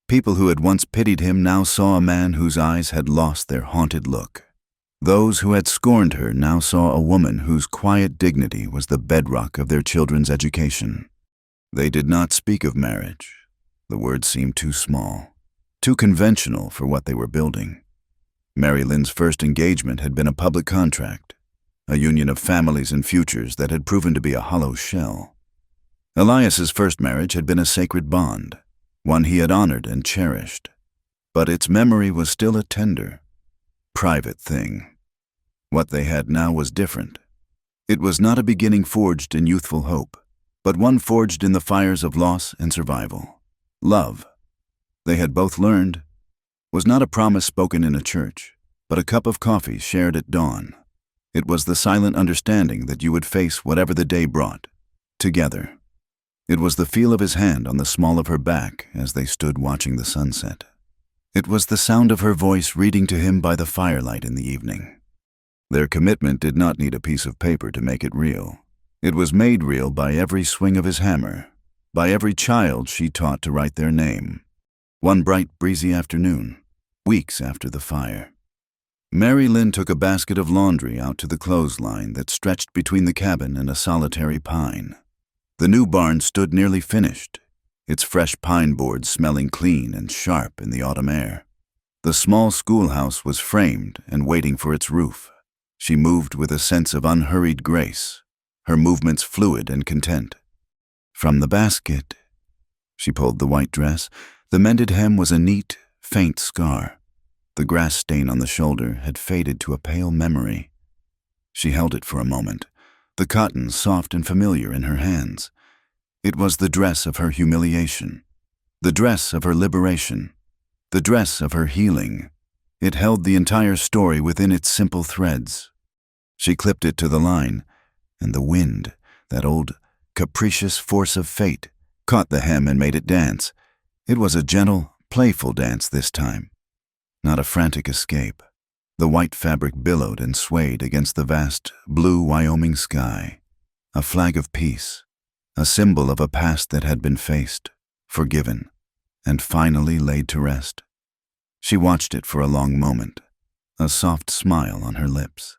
People who had once pitied him now saw a man whose eyes had lost their haunted look. Those who had scorned her now saw a woman whose quiet dignity was the bedrock of their children's education. They did not speak of marriage. The word seemed too small, too conventional for what they were building. Mary Lynn's first engagement had been a public contract, a union of families and futures that had proven to be a hollow shell. Elias's first marriage had been a sacred bond, one he had honored and cherished, but its memory was still a tender, private thing. What they had now was different. It was not a beginning forged in youthful hope, but one forged in the fires of loss and survival. Love, they had both learned, was not a promise spoken in a church, but a cup of coffee shared at dawn. It was the silent understanding that you would face whatever the day brought, together. It was the feel of his hand on the small of her back as they stood watching the sunset. It was the sound of her voice reading to him by the firelight in the evening. Their commitment did not need a piece of paper to make it real. It was made real by every swing of his hammer, by every child she taught to write their name. One bright, breezy afternoon, weeks after the fire, Mary Lynn took a basket of laundry out to the clothesline that stretched between the cabin and a solitary pine. The new barn stood nearly finished, its fresh pine boards smelling clean and sharp in the autumn air. The small schoolhouse was framed and waiting for its roof. She moved with a sense of unhurried grace, her movements fluid and content. From the basket, she pulled the white dress. The mended hem was a neat, faint scar. The grass stain on the shoulder had faded to a pale memory. She held it for a moment, the cotton soft and familiar in her hands. It was the dress of her humiliation, the dress of her liberation, the dress of her healing. It held the entire story within its simple threads. She clipped it to the line, and the wind, that old, capricious force of fate, caught the hem and made it dance. It was a gentle, playful dance this time, not a frantic escape. The white fabric billowed and swayed against the vast, blue Wyoming sky, a flag of peace, a symbol of a past that had been faced, forgiven, and finally laid to rest. She watched it for a long moment, a soft smile on her lips.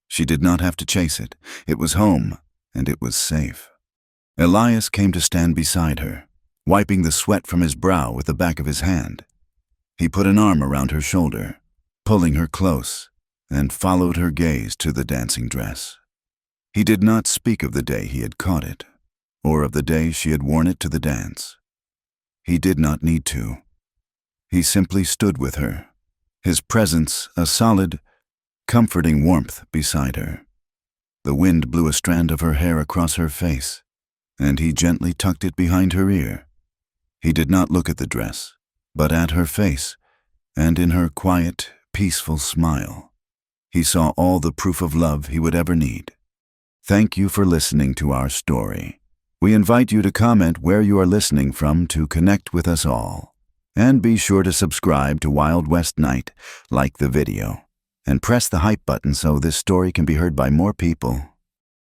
She did not have to chase it. It was home, and it was safe. Elias came to stand beside her, wiping the sweat from his brow with the back of his hand. He put an arm around her shoulder, pulling her close, and followed her gaze to the dancing dress. He did not speak of the day he had caught it, or of the day she had worn it to the dance. He did not need to. He simply stood with her, his presence a solid, comforting warmth beside her. The wind blew a strand of her hair across her face, and he gently tucked it behind her ear. He did not look at the dress, but at her face, and in her quiet, peaceful smile, he saw all the proof of love he would ever need. Thank you for listening to our story. We invite you to comment where you are listening from to connect with us all. And be sure to subscribe to Wild West Night, like the video, and press the hype button so this story can be heard by more people.